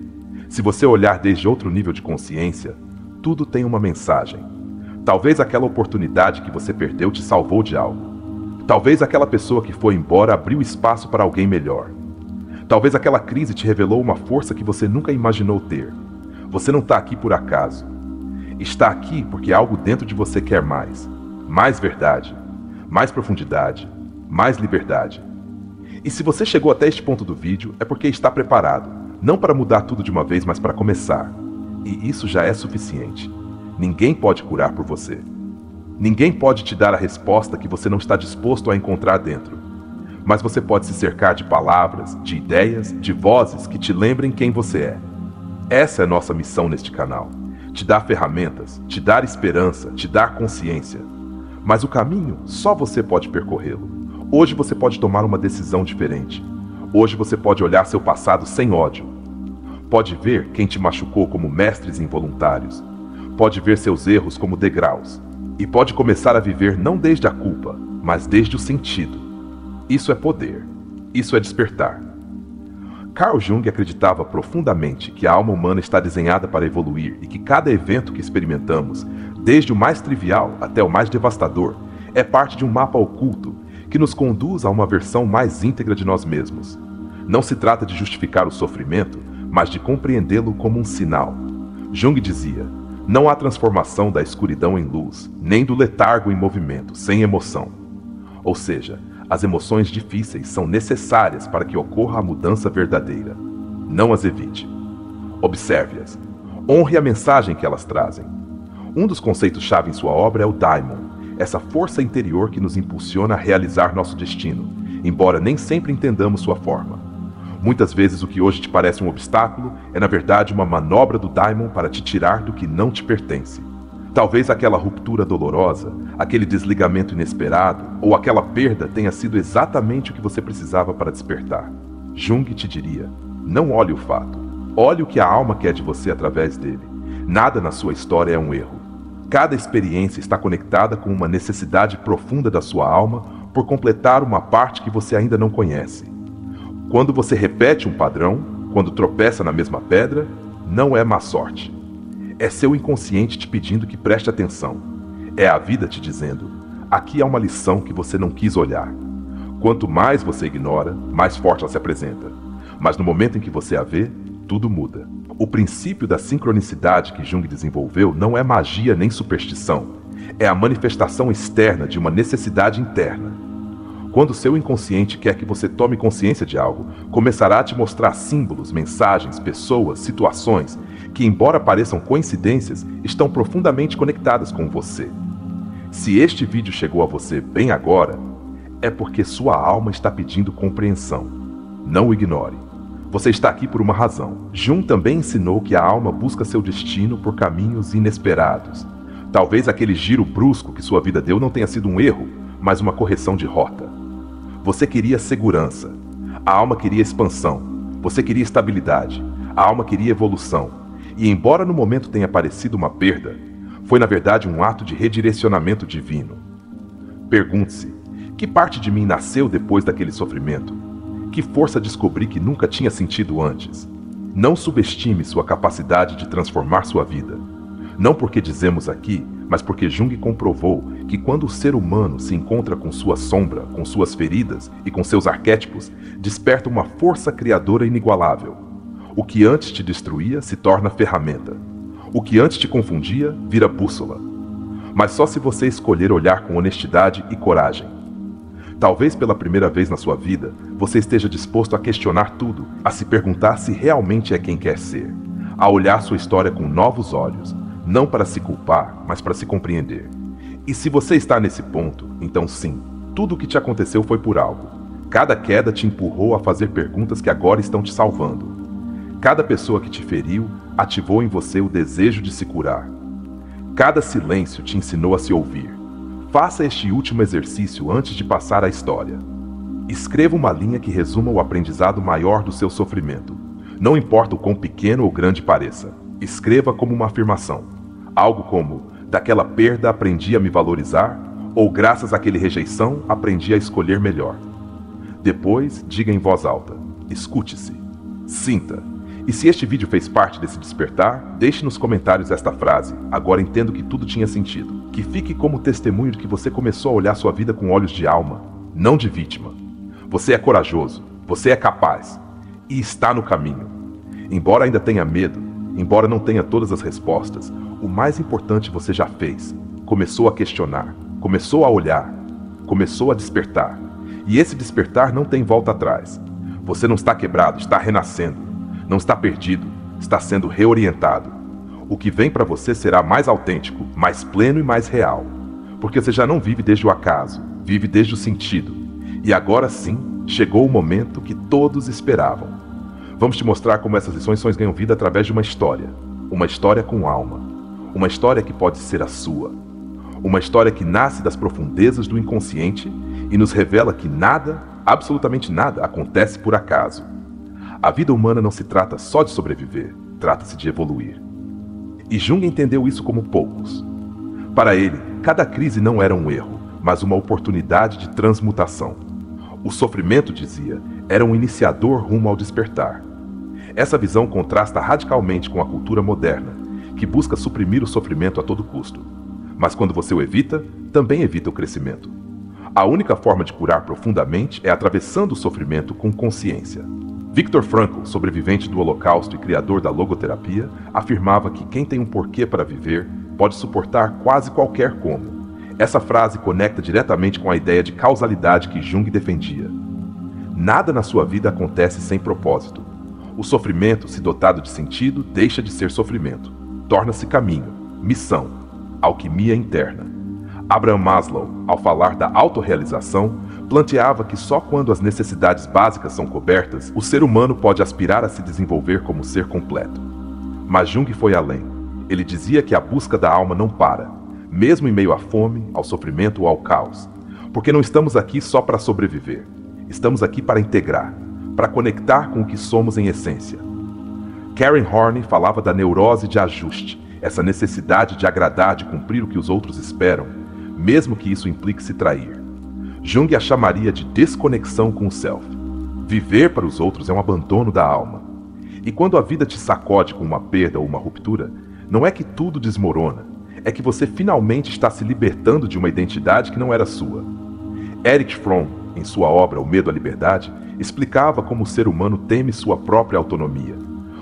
Se você olhar desde outro nível de consciência, tudo tem uma mensagem. Talvez aquela oportunidade que você perdeu te salvou de algo. Talvez aquela pessoa que foi embora abriu espaço para alguém melhor. Talvez aquela crise te revelou uma força que você nunca imaginou ter. Você não está aqui por acaso. Está aqui porque algo dentro de você quer mais. Mais verdade, mais profundidade, mais liberdade. E se você chegou até este ponto do vídeo, é porque está preparado. Não para mudar tudo de uma vez, mas para começar. E isso já é suficiente. Ninguém pode curar por você. Ninguém pode te dar a resposta que você não está disposto a encontrar dentro. Mas você pode se cercar de palavras, de ideias, de vozes que te lembrem quem você é. Essa é nossa missão neste canal. Te dar ferramentas, te dar esperança, te dar consciência. Mas o caminho, só você pode percorrê-lo. Hoje você pode tomar uma decisão diferente. Hoje você pode olhar seu passado sem ódio. Pode ver quem te machucou como mestres involuntários. Pode ver seus erros como degraus. E pode começar a viver não desde a culpa, mas desde o sentido. Isso é poder. Isso é despertar. Carl Jung acreditava profundamente que a alma humana está desenhada para evoluir e que cada evento que experimentamos, desde o mais trivial até o mais devastador, é parte de um mapa oculto que nos conduz a uma versão mais íntegra de nós mesmos. Não se trata de justificar o sofrimento, mas de compreendê-lo como um sinal. Jung dizia: não há transformação da escuridão em luz, nem do letargo em movimento, sem emoção. Ou seja, as emoções difíceis são necessárias para que ocorra a mudança verdadeira. Não as evite. Observe-as. Honre a mensagem que elas trazem. Um dos conceitos-chave em sua obra é o Daimon, essa força interior que nos impulsiona a realizar nosso destino, embora nem sempre entendamos sua forma. Muitas vezes o que hoje te parece um obstáculo é na verdade uma manobra do Daimon para te tirar do que não te pertence. Talvez aquela ruptura dolorosa, aquele desligamento inesperado ou aquela perda tenha sido exatamente o que você precisava para despertar. Jung te diria: não olhe o fato, olhe o que a alma quer de você através dele. Nada na sua história é um erro. Cada experiência está conectada com uma necessidade profunda da sua alma por completar uma parte que você ainda não conhece. Quando você repete um padrão, quando tropeça na mesma pedra, não é má sorte. É seu inconsciente te pedindo que preste atenção. É a vida te dizendo: aqui há uma lição que você não quis olhar. Quanto mais você ignora, mais forte ela se apresenta. Mas no momento em que você a vê, tudo muda. O princípio da sincronicidade que Jung desenvolveu não é magia nem superstição. É a manifestação externa de uma necessidade interna. Quando seu inconsciente quer que você tome consciência de algo, começará a te mostrar símbolos, mensagens, pessoas, situações que, embora pareçam coincidências, estão profundamente conectadas com você. Se este vídeo chegou a você bem agora, é porque sua alma está pedindo compreensão. Não o ignore. Você está aqui por uma razão. Jung também ensinou que a alma busca seu destino por caminhos inesperados. Talvez aquele giro brusco que sua vida deu não tenha sido um erro, mas uma correção de rota. Você queria segurança. A alma queria expansão. Você queria estabilidade. A alma queria evolução. E embora no momento tenha parecido uma perda, foi na verdade um ato de redirecionamento divino. Pergunte-se: que parte de mim nasceu depois daquele sofrimento? Que força descobri que nunca tinha sentido antes? Não subestime sua capacidade de transformar sua vida. Não porque dizemos aqui, mas porque Jung comprovou que quando o ser humano se encontra com sua sombra, com suas feridas e com seus arquétipos, desperta uma força criadora inigualável. O que antes te destruía se torna ferramenta. O que antes te confundia vira bússola. Mas só se você escolher olhar com honestidade e coragem. Talvez pela primeira vez na sua vida, você esteja disposto a questionar tudo, a se perguntar se realmente é quem quer ser, a olhar sua história com novos olhos, não para se culpar, mas para se compreender. E se você está nesse ponto, então sim, tudo o que te aconteceu foi por algo. Cada queda te empurrou a fazer perguntas que agora estão te salvando. Cada pessoa que te feriu ativou em você o desejo de se curar. Cada silêncio te ensinou a se ouvir. Faça este último exercício antes de passar à história. Escreva uma linha que resuma o aprendizado maior do seu sofrimento. Não importa o quão pequeno ou grande pareça. Escreva como uma afirmação. Algo como: daquela perda aprendi a me valorizar, ou graças àquela rejeição aprendi a escolher melhor. Depois, diga em voz alta. Escute-se. Sinta. E se este vídeo fez parte desse despertar, deixe nos comentários esta frase. Agora entendo que tudo tinha sentido. Que fique como testemunho de que você começou a olhar sua vida com olhos de alma, não de vítima. Você é corajoso, você é capaz e está no caminho. Embora ainda tenha medo, embora não tenha todas as respostas, o mais importante você já fez. Começou a questionar, começou a olhar, começou a despertar. E esse despertar não tem volta atrás. Você não está quebrado, está renascendo. Não está perdido, está sendo reorientado. O que vem para você será mais autêntico, mais pleno e mais real. Porque você já não vive desde o acaso, vive desde o sentido. E agora sim, chegou o momento que todos esperavam. Vamos te mostrar como essas lições ganham vida através de uma história com alma. Uma história que pode ser a sua. Uma história que nasce das profundezas do inconsciente e nos revela que nada, absolutamente nada, acontece por acaso. A vida humana não se trata só de sobreviver, trata-se de evoluir. E Jung entendeu isso como poucos. Para ele, cada crise não era um erro, mas uma oportunidade de transmutação. O sofrimento, dizia, era um iniciador rumo ao despertar. Essa visão contrasta radicalmente com a cultura moderna, que busca suprimir o sofrimento a todo custo. Mas quando você o evita, também evita o crescimento. A única forma de curar profundamente é atravessando o sofrimento com consciência. Viktor Frankl, sobrevivente do Holocausto e criador da logoterapia, afirmava que quem tem um porquê para viver pode suportar quase qualquer como. Essa frase conecta diretamente com a ideia de causalidade que Jung defendia. Nada na sua vida acontece sem propósito. O sofrimento, se dotado de sentido, deixa de ser sofrimento. Torna-se caminho, missão, alquimia interna. Abraham Maslow, ao falar da autorrealização, planteava que só quando as necessidades básicas são cobertas, o ser humano pode aspirar a se desenvolver como ser completo. Mas Jung foi além. Ele dizia que a busca da alma não para, mesmo em meio à fome, ao sofrimento ou ao caos. Porque não estamos aqui só para sobreviver. Estamos aqui para integrar, para conectar com o que somos em essência. Karen Horney falava da neurose de ajuste, essa necessidade de agradar, de cumprir o que os outros esperam, mesmo que isso implique se trair. Jung a chamaria de desconexão com o self. Viver para os outros é um abandono da alma. E quando a vida te sacode com uma perda ou uma ruptura, não é que tudo desmorona, é que você finalmente está se libertando de uma identidade que não era sua. Erich Fromm, em sua obra O Medo à Liberdade, explicava como o ser humano teme sua própria autonomia,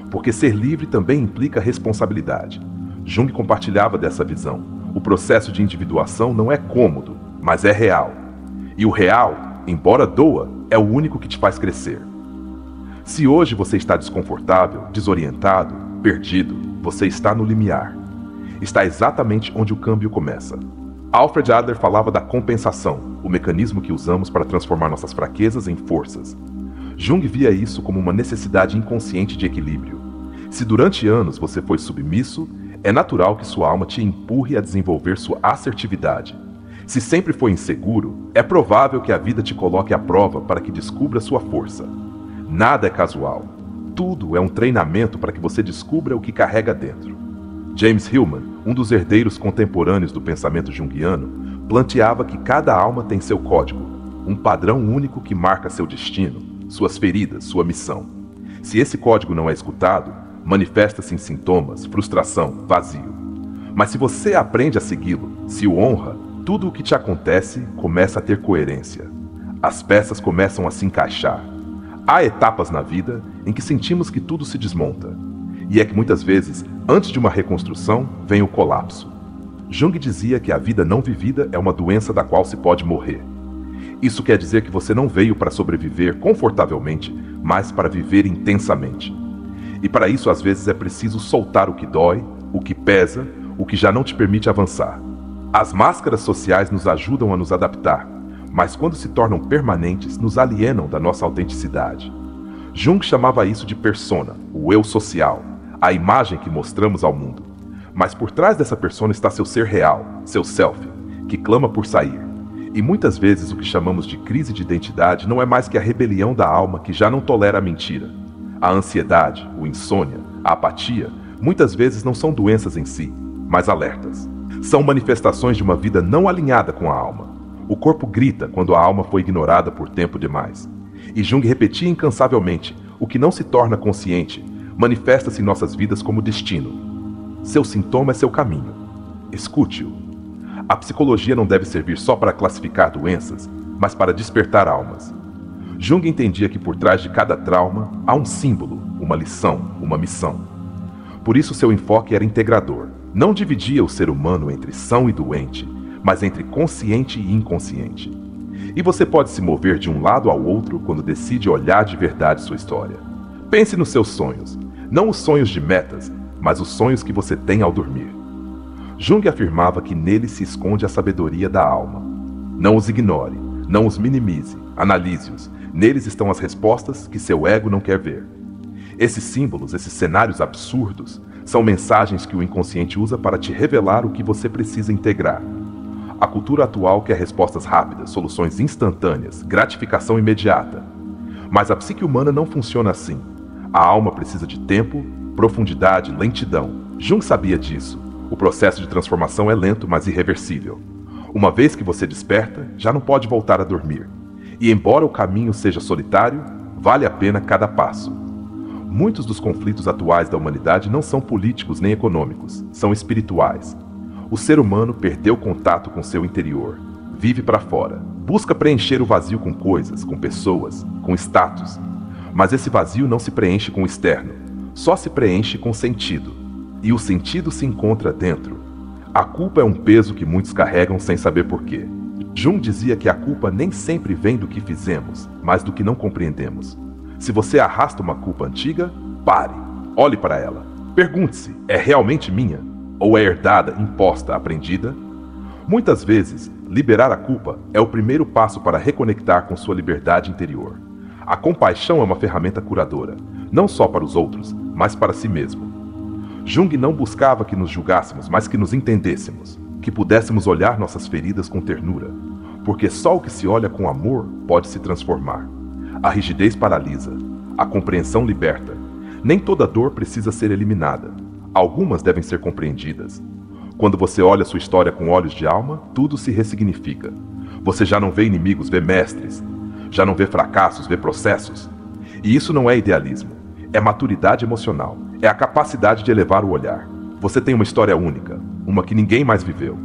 porque ser livre também implica responsabilidade. Jung compartilhava dessa visão. O processo de individuação não é cômodo, mas é real. E o real, embora doa, é o único que te faz crescer. Se hoje você está desconfortável, desorientado, perdido, você está no limiar. Está exatamente onde o câmbio começa. Alfred Adler falava da compensação, o mecanismo que usamos para transformar nossas fraquezas em forças. Jung via isso como uma necessidade inconsciente de equilíbrio. Se durante anos você foi submisso, é natural que sua alma te empurre a desenvolver sua assertividade. Se sempre foi inseguro, é provável que a vida te coloque à prova para que descubra sua força. Nada é casual. Tudo é um treinamento para que você descubra o que carrega dentro. James Hillman, um dos herdeiros contemporâneos do pensamento junguiano, planteava que cada alma tem seu código, um padrão único que marca seu destino, suas feridas, sua missão. Se esse código não é escutado, manifesta-se em sintomas, frustração, vazio. Mas se você aprende a segui-lo, se o honra, tudo o que te acontece começa a ter coerência. As peças começam a se encaixar. Há etapas na vida em que sentimos que tudo se desmonta. E é que muitas vezes, antes de uma reconstrução, vem o colapso. Jung dizia que a vida não vivida é uma doença da qual se pode morrer. Isso quer dizer que você não veio para sobreviver confortavelmente, mas para viver intensamente. E para isso, às vezes, é preciso soltar o que dói, o que pesa, o que já não te permite avançar. As máscaras sociais nos ajudam a nos adaptar, mas quando se tornam permanentes, nos alienam da nossa autenticidade. Jung chamava isso de persona, o eu social, a imagem que mostramos ao mundo. Mas por trás dessa persona está seu ser real, seu self, que clama por sair. E muitas vezes o que chamamos de crise de identidade não é mais que a rebelião da alma que já não tolera a mentira. A ansiedade, o insônia, a apatia, muitas vezes não são doenças em si, mas alertas. São manifestações de uma vida não alinhada com a alma. O corpo grita quando a alma foi ignorada por tempo demais. E Jung repetia incansavelmente: o que não se torna consciente manifesta-se em nossas vidas como destino. Seu sintoma é seu caminho. Escute-o. A psicologia não deve servir só para classificar doenças, mas para despertar almas. Jung entendia que por trás de cada trauma há um símbolo, uma lição, uma missão. Por isso seu enfoque era integrador. Não dividia o ser humano entre são e doente, mas entre consciente e inconsciente. E você pode se mover de um lado ao outro quando decide olhar de verdade sua história. Pense nos seus sonhos, não os sonhos de metas, mas os sonhos que você tem ao dormir. Jung afirmava que neles se esconde a sabedoria da alma. Não os ignore, não os minimize, analise-os. Neles estão as respostas que seu ego não quer ver. Esses símbolos, esses cenários absurdos, são mensagens que o inconsciente usa para te revelar o que você precisa integrar. A cultura atual quer respostas rápidas, soluções instantâneas, gratificação imediata. Mas a psique humana não funciona assim. A alma precisa de tempo, profundidade, lentidão. Jung sabia disso. O processo de transformação é lento, mas irreversível. Uma vez que você desperta, já não pode voltar a dormir. E embora o caminho seja solitário, vale a pena cada passo. Muitos dos conflitos atuais da humanidade não são políticos nem econômicos, são espirituais. O ser humano perdeu contato com seu interior, vive para fora, busca preencher o vazio com coisas, com pessoas, com status. Mas esse vazio não se preenche com o externo, só se preenche com sentido. E o sentido se encontra dentro. A culpa é um peso que muitos carregam sem saber porquê. Jung dizia que a culpa nem sempre vem do que fizemos, mas do que não compreendemos. Se você arrasta uma culpa antiga, pare, olhe para ela. Pergunte-se, é realmente minha? Ou é herdada, imposta, aprendida? Muitas vezes, liberar a culpa é o primeiro passo para reconectar com sua liberdade interior. A compaixão é uma ferramenta curadora, não só para os outros, mas para si mesmo. Jung não buscava que nos julgássemos, mas que nos entendêssemos, que pudéssemos olhar nossas feridas com ternura, porque só o que se olha com amor pode se transformar. A rigidez paralisa, a compreensão liberta. Nem toda dor precisa ser eliminada. Algumas devem ser compreendidas. Quando você olha sua história com olhos de alma, tudo se ressignifica. Você já não vê inimigos, vê mestres. Já não vê fracassos, vê processos. E isso não é idealismo. É maturidade emocional. É a capacidade de elevar o olhar. Você tem uma história única, uma que ninguém mais viveu.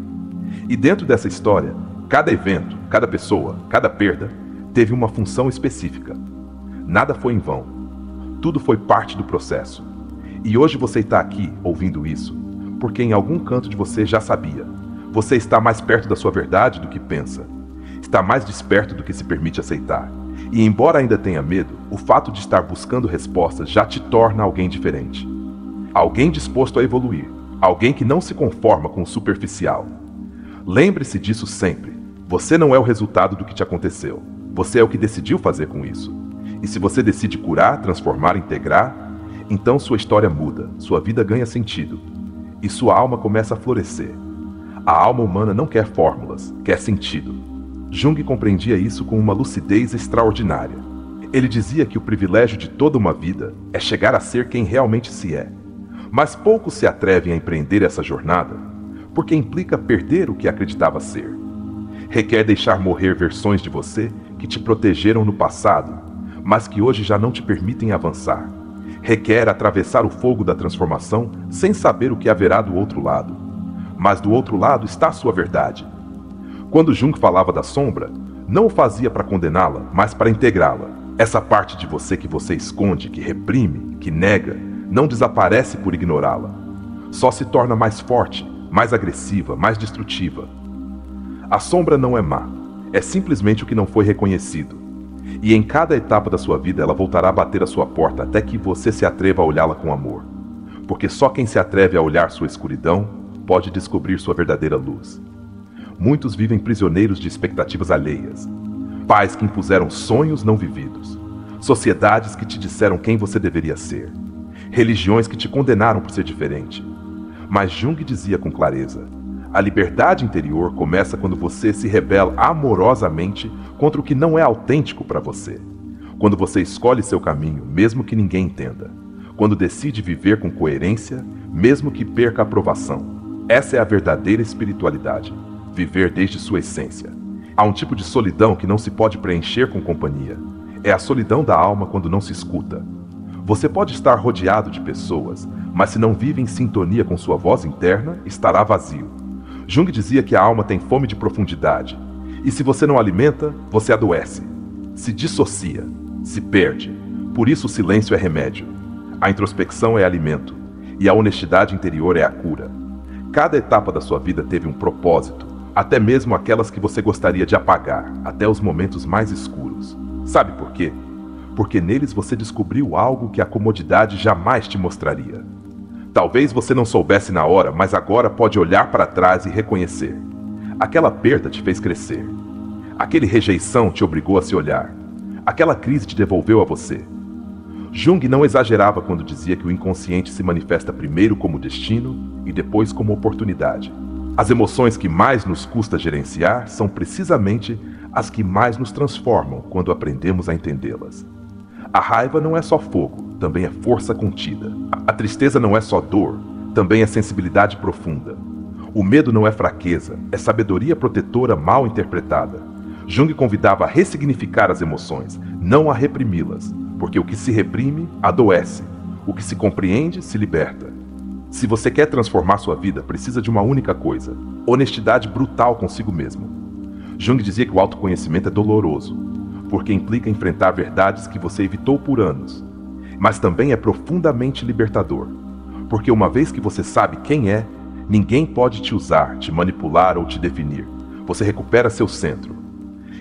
E dentro dessa história, cada evento, cada pessoa, cada perda, teve uma função específica. Nada foi em vão. Tudo foi parte do processo. E hoje você está aqui ouvindo isso, porque em algum canto de você já sabia. Você está mais perto da sua verdade do que pensa. Está mais desperto do que se permite aceitar. E embora ainda tenha medo, o fato de estar buscando respostas já te torna alguém diferente. Alguém disposto a evoluir. Alguém que não se conforma com o superficial. Lembre-se disso sempre. Você não é o resultado do que te aconteceu. Você é o que decidiu fazer com isso. E se você decide curar, transformar, integrar, então sua história muda, sua vida ganha sentido. E sua alma começa a florescer. A alma humana não quer fórmulas, quer sentido. Jung compreendia isso com uma lucidez extraordinária. Ele dizia que o privilégio de toda uma vida é chegar a ser quem realmente se é. Mas poucos se atrevem a empreender essa jornada, porque implica perder o que acreditava ser. Requer deixar morrer versões de você que te protegeram no passado, mas que hoje já não te permitem avançar. Requer atravessar o fogo da transformação sem saber o que haverá do outro lado. mas do outro lado está a sua verdade. Quando Jung falava da sombra, não o fazia para condená-la, mas para integrá-la. Essa parte de você que você esconde, que reprime, que nega, não desaparece por ignorá-la. Só se torna mais forte, mais agressiva, mais destrutiva. A sombra não é má, é simplesmente o que não foi reconhecido. E em cada etapa da sua vida ela voltará a bater a sua porta até que você se atreva a olhá-la com amor. Porque só quem se atreve a olhar sua escuridão pode descobrir sua verdadeira luz. Muitos vivem prisioneiros de expectativas alheias. Pais que impuseram sonhos não vividos. Sociedades que te disseram quem você deveria ser. Religiões que te condenaram por ser diferente. Mas Jung dizia com clareza: a liberdade interior começa quando você se rebela amorosamente contra o que não é autêntico para você. Quando você escolhe seu caminho, mesmo que ninguém entenda. Quando decide viver com coerência, mesmo que perca a aprovação. Essa é a verdadeira espiritualidade. Viver desde sua essência. Há um tipo de solidão que não se pode preencher com companhia. É a solidão da alma quando não se escuta. Você pode estar rodeado de pessoas, mas se não vive em sintonia com sua voz interna, estará vazio. Jung dizia que a alma tem fome de profundidade, e se você não alimenta, você adoece, se dissocia, se perde. Por isso o silêncio é remédio, a introspecção é alimento, e a honestidade interior é a cura. Cada etapa da sua vida teve um propósito, até mesmo aquelas que você gostaria de apagar, até os momentos mais escuros. Sabe por quê? Porque neles você descobriu algo que a comodidade jamais te mostraria. Talvez você não soubesse na hora, mas agora pode olhar para trás e reconhecer. Aquela perda te fez crescer. Aquela rejeição te obrigou a se olhar. Aquela crise te devolveu a você. Jung não exagerava quando dizia que o inconsciente se manifesta primeiro como destino e depois como oportunidade. As emoções que mais nos custa gerenciar são precisamente as que mais nos transformam quando aprendemos a entendê-las. A raiva não é só fogo, também é força contida. A tristeza não é só dor, também é sensibilidade profunda. O medo não é fraqueza, é sabedoria protetora mal interpretada. Jung convidava a ressignificar as emoções, não a reprimi-las, porque o que se reprime, adoece. O que se compreende, se liberta. Se você quer transformar sua vida, precisa de uma única coisa: honestidade brutal consigo mesmo. Jung dizia que o autoconhecimento é doloroso, porque implica enfrentar verdades que você evitou por anos. Mas também é profundamente libertador, porque uma vez que você sabe quem é, ninguém pode te usar, te manipular ou te definir. Você recupera seu centro.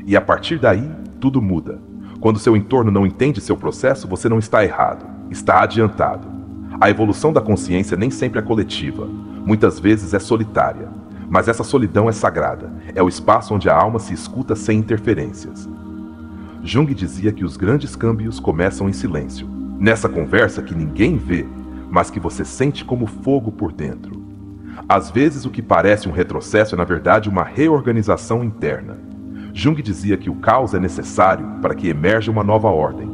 E a partir daí, tudo muda. Quando seu entorno não entende seu processo, você não está errado, está adiantado. A evolução da consciência nem sempre é coletiva, muitas vezes é solitária. Mas essa solidão é sagrada, é o espaço onde a alma se escuta sem interferências. Jung dizia que os grandes câmbios começam em silêncio, nessa conversa que ninguém vê, mas que você sente como fogo por dentro. Às vezes o que parece um retrocesso é na verdade uma reorganização interna. Jung dizia que o caos é necessário para que emerja uma nova ordem.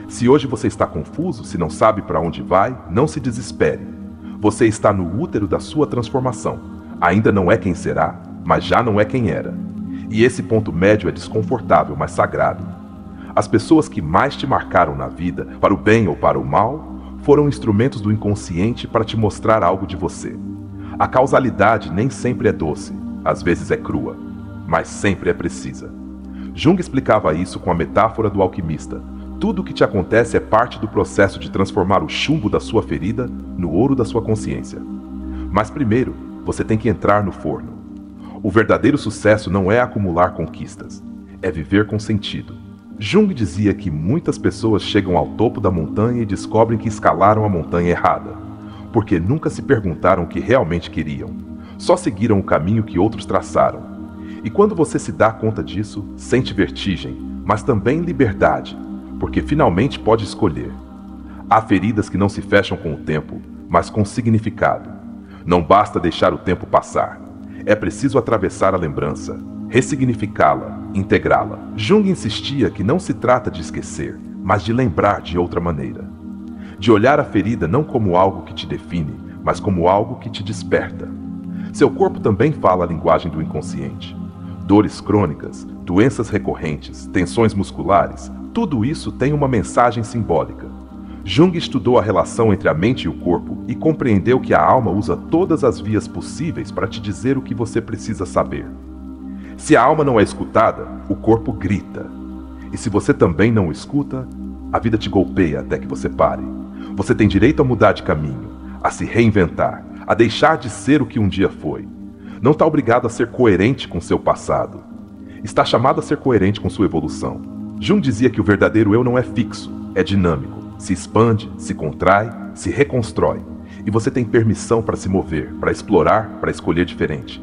Se hoje você está confuso, se não sabe para onde vai, não se desespere. Você está no útero da sua transformação. Ainda não é quem será, mas já não é quem era. E esse ponto médio é desconfortável, mas sagrado. As pessoas que mais te marcaram na vida, para o bem ou para o mal, foram instrumentos do inconsciente para te mostrar algo de você. A causalidade nem sempre é doce, às vezes é crua, mas sempre é precisa. Jung explicava isso com a metáfora do alquimista. Tudo o que te acontece é parte do processo de transformar o chumbo da sua ferida no ouro da sua consciência. Mas primeiro, você tem que entrar no forno. O verdadeiro sucesso não é acumular conquistas, é viver com sentido. Jung dizia que muitas pessoas chegam ao topo da montanha e descobrem que escalaram a montanha errada, porque nunca se perguntaram o que realmente queriam, só seguiram o caminho que outros traçaram. E quando você se dá conta disso, sente vertigem, mas também liberdade, porque finalmente pode escolher. Há feridas que não se fecham com o tempo, mas com significado. Não basta deixar o tempo passar. É preciso atravessar a lembrança, ressignificá-la, integrá-la. Jung insistia que não se trata de esquecer, mas de lembrar de outra maneira. De olhar a ferida não como algo que te define, mas como algo que te desperta. Seu corpo também fala a linguagem do inconsciente. Dores crônicas, doenças recorrentes, tensões musculares, tudo isso tem uma mensagem simbólica. Jung estudou a relação entre a mente e o corpo e compreendeu que a alma usa todas as vias possíveis para te dizer o que você precisa saber. Se a alma não é escutada, o corpo grita. E se você também não o escuta, a vida te golpeia até que você pare. Você tem direito a mudar de caminho, a se reinventar, a deixar de ser o que um dia foi. Não está obrigado a ser coerente com seu passado. Está chamado a ser coerente com sua evolução. Jung dizia que o verdadeiro eu não é fixo, é dinâmico. Se expande, se contrai, se reconstrói. E você tem permissão para se mover, para explorar, para escolher diferente.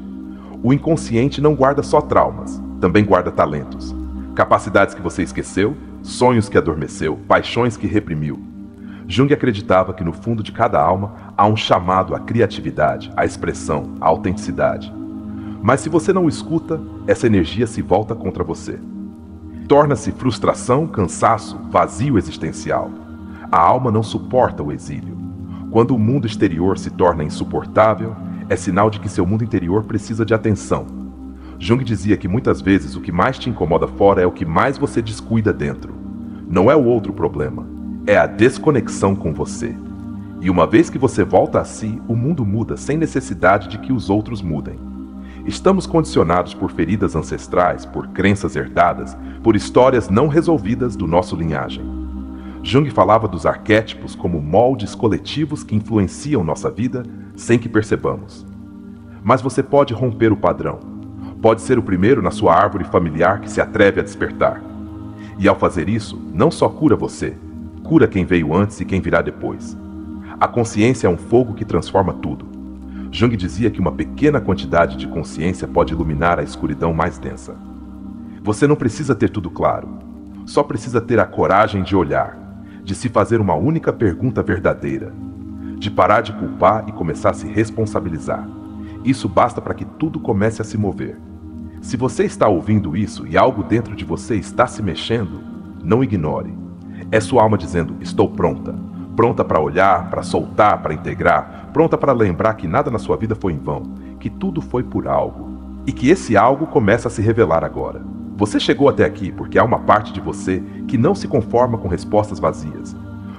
O inconsciente não guarda só traumas, também guarda talentos. Capacidades que você esqueceu, sonhos que adormeceu, paixões que reprimiu. Jung acreditava que no fundo de cada alma há um chamado à criatividade, à expressão, à autenticidade. Mas se você não o escuta, essa energia se volta contra você. Torna-se frustração, cansaço, vazio existencial. A alma não suporta o exílio. Quando o mundo exterior se torna insuportável, é sinal de que seu mundo interior precisa de atenção. Jung dizia que muitas vezes o que mais te incomoda fora é o que mais você descuida dentro. Não é o outro problema, é a desconexão com você. E uma vez que você volta a si, o mundo muda sem necessidade de que os outros mudem. Estamos condicionados por feridas ancestrais, por crenças herdadas, por histórias não resolvidas do nosso linhagem. Jung falava dos arquétipos como moldes coletivos que influenciam nossa vida sem que percebamos. Mas você pode romper o padrão. Pode ser o primeiro na sua árvore familiar que se atreve a despertar. E ao fazer isso, não só cura você, cura quem veio antes e quem virá depois. A consciência é um fogo que transforma tudo. Jung dizia que uma pequena quantidade de consciência pode iluminar a escuridão mais densa. Você não precisa ter tudo claro. Só precisa ter a coragem de olhar, de se fazer uma única pergunta verdadeira, de parar de culpar e começar a se responsabilizar. Isso basta para que tudo comece a se mover. Se você está ouvindo isso e algo dentro de você está se mexendo, não ignore. É sua alma dizendo, estou pronta. Pronta para olhar, para soltar, para integrar, pronta para lembrar que nada na sua vida foi em vão, que tudo foi por algo, e que esse algo começa a se revelar agora. Você chegou até aqui porque há uma parte de você que não se conforma com respostas vazias,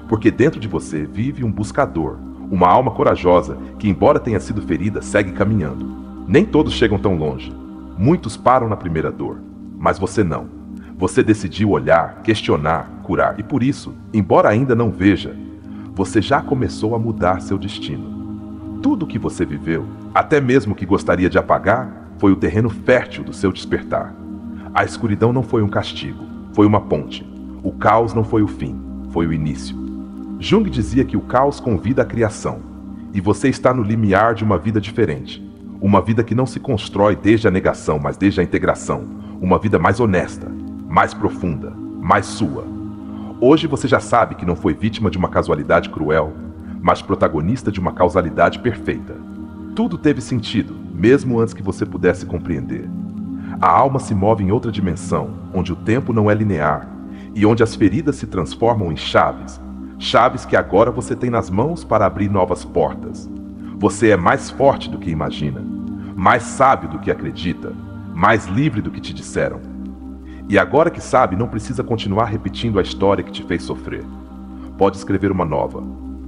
porque dentro de você vive um buscador, uma alma corajosa que, embora tenha sido ferida, segue caminhando. Nem todos chegam tão longe. Muitos param na primeira dor, mas você não. Você decidiu olhar, questionar, curar, e por isso, embora ainda não veja, você já começou a mudar seu destino. Tudo o que você viveu, até mesmo o que gostaria de apagar, foi o terreno fértil do seu despertar. A escuridão não foi um castigo, foi uma ponte. O caos não foi o fim, foi o início. Jung dizia que o caos convida à criação, e você está no limiar de uma vida diferente. Uma vida que não se constrói desde a negação, mas desde a integração. Uma vida mais honesta, mais profunda, mais sua. Hoje você já sabe que não foi vítima de uma casualidade cruel, mas protagonista de uma causalidade perfeita. Tudo teve sentido, mesmo antes que você pudesse compreender. A alma se move em outra dimensão, onde o tempo não é linear, e onde as feridas se transformam em chaves. Chaves que agora você tem nas mãos para abrir novas portas. Você é mais forte do que imagina, mais sábio do que acredita, mais livre do que te disseram. E agora que sabe, não precisa continuar repetindo a história que te fez sofrer. Pode escrever uma nova,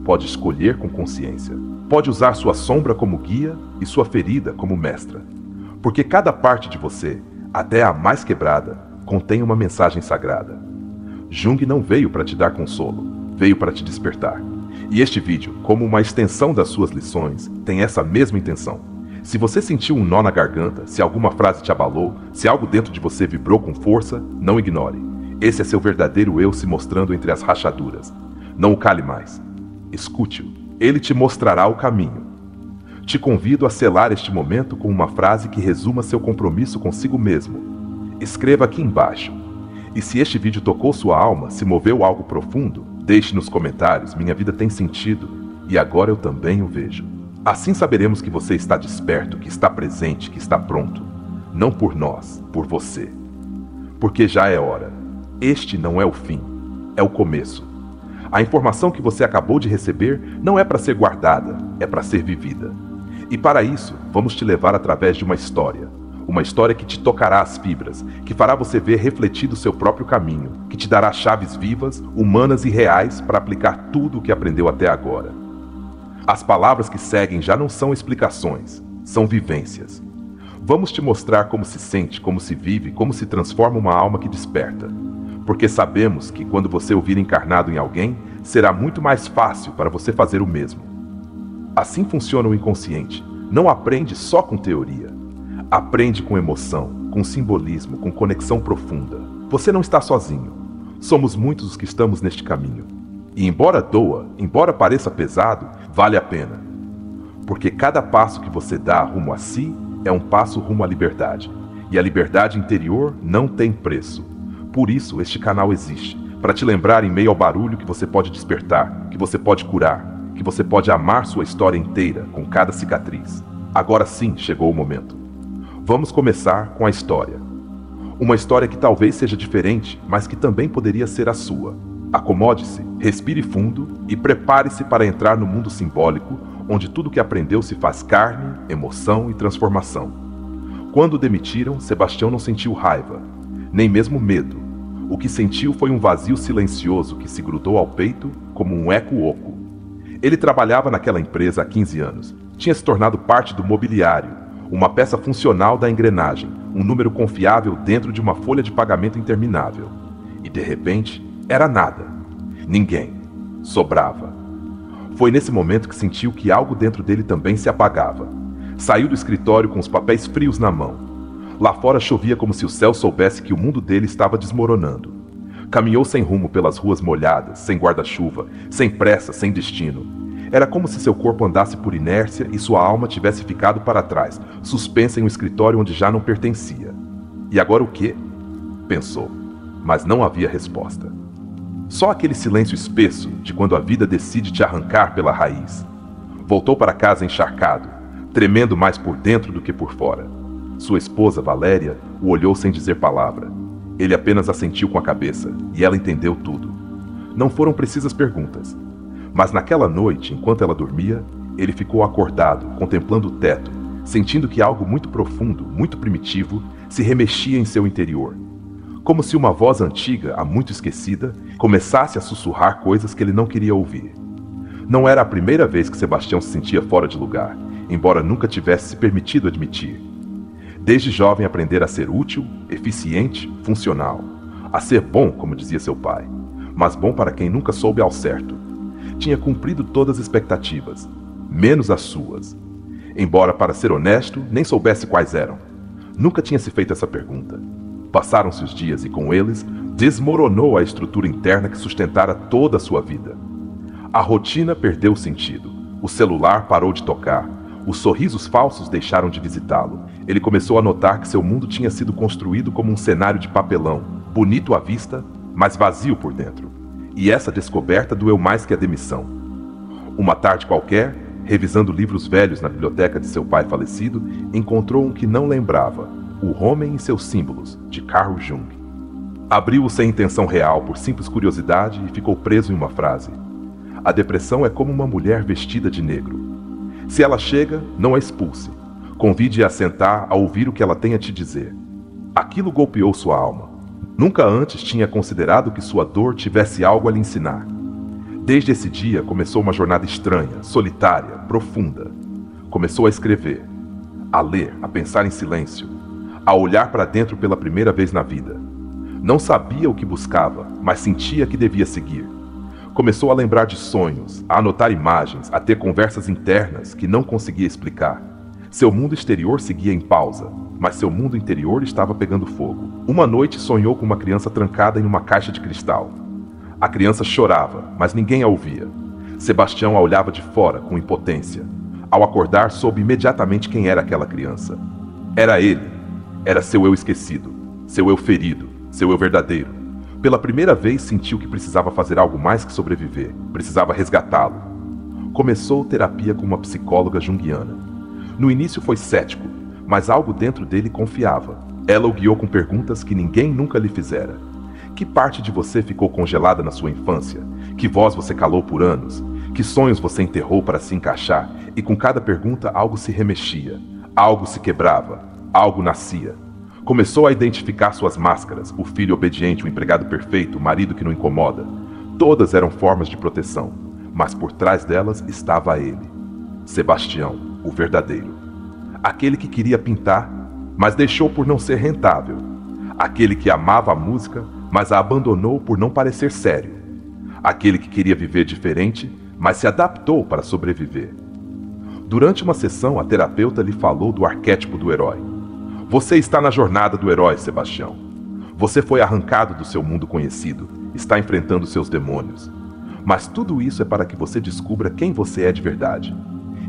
pode escolher com consciência, pode usar sua sombra como guia e sua ferida como mestra. Porque cada parte de você, até a mais quebrada, contém uma mensagem sagrada. Jung não veio para te dar consolo, veio para te despertar. E este vídeo, como uma extensão das suas lições, tem essa mesma intenção. Se você sentiu um nó na garganta, se alguma frase te abalou, se algo dentro de você vibrou com força, não ignore. Esse é seu verdadeiro eu se mostrando entre as rachaduras. Não o cale mais. Escute-o. Ele te mostrará o caminho. Te convido a selar este momento com uma frase que resuma seu compromisso consigo mesmo. Escreva aqui embaixo. E se este vídeo tocou sua alma, se moveu algo profundo, deixe nos comentários, minha vida tem sentido, e agora eu também o vejo. Assim saberemos que você está desperto, que está presente, que está pronto. Não por nós, por você. Porque já é hora. Este não é o fim, é o começo. A informação que você acabou de receber não é para ser guardada, é para ser vivida. E para isso, vamos te levar através de uma história. Uma história que te tocará as fibras, que fará você ver refletido o seu próprio caminho, que te dará chaves vivas, humanas e reais para aplicar tudo o que aprendeu até agora. As palavras que seguem já não são explicações, são vivências. Vamos te mostrar como se sente, como se vive, como se transforma uma alma que desperta. Porque sabemos que quando você ouvir encarnado em alguém, será muito mais fácil para você fazer o mesmo. Assim funciona o inconsciente. Não aprende só com teoria. Aprende com emoção, com simbolismo, com conexão profunda. Você não está sozinho. Somos muitos os que estamos neste caminho. E embora doa, embora pareça pesado, vale a pena. Porque cada passo que você dá rumo a si é um passo rumo à liberdade. E a liberdade interior não tem preço. Por isso este canal existe, para te lembrar em meio ao barulho que você pode despertar, que você pode curar, que você pode amar sua história inteira com cada cicatriz. Agora sim chegou o momento. Vamos começar com a história. Uma história que talvez seja diferente, mas que também poderia ser a sua. Acomode-se, respire fundo e prepare-se para entrar no mundo simbólico, onde tudo que aprendeu se faz carne, emoção e transformação. Quando o demitiram, Sebastião não sentiu raiva, nem mesmo medo. O que sentiu foi um vazio silencioso que se grudou ao peito como um eco oco. Ele trabalhava naquela empresa há 15 anos, tinha se tornado parte do mobiliário, uma peça funcional da engrenagem, um número confiável dentro de uma folha de pagamento interminável. E de repente, era nada. Ninguém. Sobrava. Foi nesse momento que sentiu que algo dentro dele também se apagava. Saiu do escritório com os papéis frios na mão. Lá fora chovia como se o céu soubesse que o mundo dele estava desmoronando. Caminhou sem rumo pelas ruas molhadas, sem guarda-chuva, sem pressa, sem destino. Era como se seu corpo andasse por inércia e sua alma tivesse ficado para trás, suspensa em um escritório onde já não pertencia. E agora o quê? Pensou, mas não havia resposta. Só aquele silêncio espesso de quando a vida decide te arrancar pela raiz. Voltou para casa encharcado, tremendo mais por dentro do que por fora. Sua esposa, Valéria, o olhou sem dizer palavra. Ele apenas assentiu com a cabeça, e ela entendeu tudo. Não foram precisas perguntas. Mas naquela noite, enquanto ela dormia, ele ficou acordado, contemplando o teto, sentindo que algo muito profundo, muito primitivo, se remexia em seu interior. Como se uma voz antiga, há muito esquecida, começasse a sussurrar coisas que ele não queria ouvir. Não era a primeira vez que Sebastião se sentia fora de lugar, embora nunca tivesse se permitido admitir. Desde jovem aprendera a ser útil, eficiente, funcional. A ser bom, como dizia seu pai, mas bom para quem nunca soube ao certo. Tinha cumprido todas as expectativas, menos as suas. Embora, para ser honesto, nem soubesse quais eram. Nunca tinha se feito essa pergunta. Passaram-se os dias e, com eles, desmoronou a estrutura interna que sustentara toda a sua vida. A rotina perdeu o sentido. O celular parou de tocar. Os sorrisos falsos deixaram de visitá-lo. Ele começou a notar que seu mundo tinha sido construído como um cenário de papelão, bonito à vista, mas vazio por dentro. E essa descoberta doeu mais que a demissão. Uma tarde qualquer, revisando livros velhos na biblioteca de seu pai falecido, encontrou um que não lembrava, O Homem e seus Símbolos, de Carl Jung. Abriu-o sem intenção real, por simples curiosidade, e ficou preso em uma frase. A depressão é como uma mulher vestida de negro. Se ela chega, não a expulse. Convide-a a sentar a ouvir o que ela tem a te dizer. Aquilo golpeou sua alma. Nunca antes tinha considerado que sua dor tivesse algo a lhe ensinar. Desde esse dia começou uma jornada estranha, solitária, profunda. Começou a escrever, a ler, a pensar em silêncio, a olhar para dentro pela primeira vez na vida. Não sabia o que buscava, mas sentia que devia seguir. Começou a lembrar de sonhos, a anotar imagens, a ter conversas internas que não conseguia explicar. Seu mundo exterior seguia em pausa, mas seu mundo interior estava pegando fogo. Uma noite sonhou com uma criança trancada em uma caixa de cristal. A criança chorava, mas ninguém a ouvia. Sebastião a olhava de fora, com impotência. Ao acordar, soube imediatamente quem era aquela criança. Era ele. Era seu eu esquecido, seu eu ferido, seu eu verdadeiro. Pela primeira vez sentiu que precisava fazer algo mais que sobreviver. Precisava resgatá-lo. Começou terapia com uma psicóloga junguiana. No início foi cético, mas algo dentro dele confiava. Ela o guiou com perguntas que ninguém nunca lhe fizera. Que parte de você ficou congelada na sua infância? Que voz você calou por anos? Que sonhos você enterrou para se encaixar? E com cada pergunta algo se remexia, algo se quebrava. Algo nascia. Começou a identificar suas máscaras, o filho obediente, o empregado perfeito, o marido que não incomoda. Todas eram formas de proteção, mas por trás delas estava ele. Sebastião, o verdadeiro. Aquele que queria pintar, mas deixou por não ser rentável. Aquele que amava a música, mas a abandonou por não parecer sério. Aquele que queria viver diferente, mas se adaptou para sobreviver. Durante uma sessão, a terapeuta lhe falou do arquétipo do herói. Você está na jornada do herói, Sebastião. Você foi arrancado do seu mundo conhecido, está enfrentando seus demônios. Mas tudo isso é para que você descubra quem você é de verdade.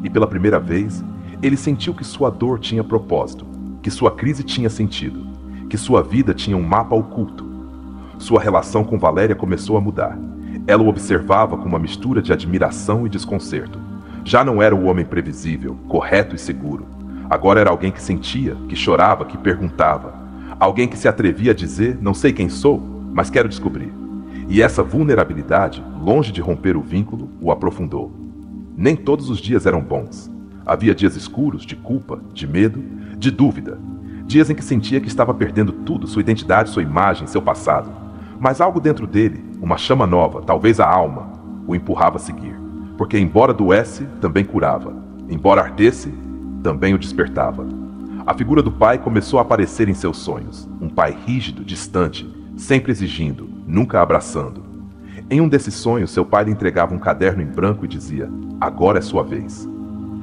E pela primeira vez, ele sentiu que sua dor tinha propósito, que sua crise tinha sentido, que sua vida tinha um mapa oculto. Sua relação com Valéria começou a mudar. Ela o observava com uma mistura de admiração e desconcerto. Já não era o homem previsível, correto e seguro. Agora era alguém que sentia, que chorava, que perguntava. Alguém que se atrevia a dizer, não sei quem sou, mas quero descobrir. E essa vulnerabilidade, longe de romper o vínculo, o aprofundou. Nem todos os dias eram bons. Havia dias escuros, de culpa, de medo, de dúvida. Dias em que sentia que estava perdendo tudo, sua identidade, sua imagem, seu passado. Mas algo dentro dele, uma chama nova, talvez a alma, o empurrava a seguir. Porque embora doesse, também curava. Embora ardesse, também o despertava. A figura do pai começou a aparecer em seus sonhos. Um pai rígido, distante, sempre exigindo, nunca abraçando. Em um desses sonhos, seu pai lhe entregava um caderno em branco e dizia: agora é sua vez.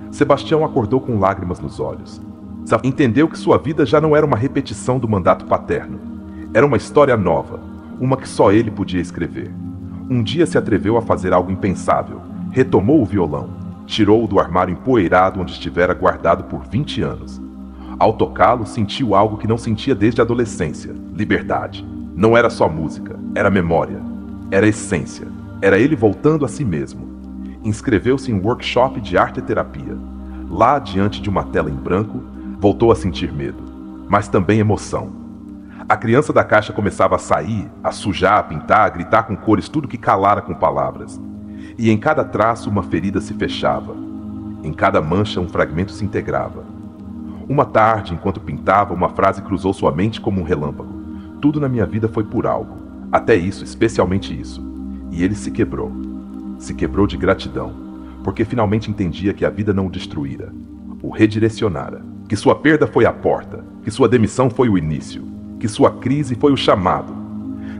Sebastião acordou com lágrimas nos olhos. Entendeu que sua vida já não era uma repetição do mandato paterno. Era uma história nova, uma que só ele podia escrever. Um dia se atreveu a fazer algo impensável. Retomou o violão. Tirou-o do armário empoeirado onde estivera guardado por 20 anos. Ao tocá-lo, sentiu algo que não sentia desde a adolescência: liberdade. Não era só música, era memória, era essência, era ele voltando a si mesmo. Inscreveu-se em um workshop de arte e terapia. Lá, diante de uma tela em branco, voltou a sentir medo, mas também emoção. A criança da caixa começava a sair, a sujar, a pintar, a gritar com cores tudo que calara com palavras. E em cada traço uma ferida se fechava. Em cada mancha um fragmento se integrava. Uma tarde, enquanto pintava, uma frase cruzou sua mente como um relâmpago. Tudo na minha vida foi por algo. Até isso, especialmente isso. E ele se quebrou. Se quebrou de gratidão, porque finalmente entendia que a vida não o destruíra, o redirecionara. Que sua perda foi a porta, que sua demissão foi o início, que sua crise foi o chamado.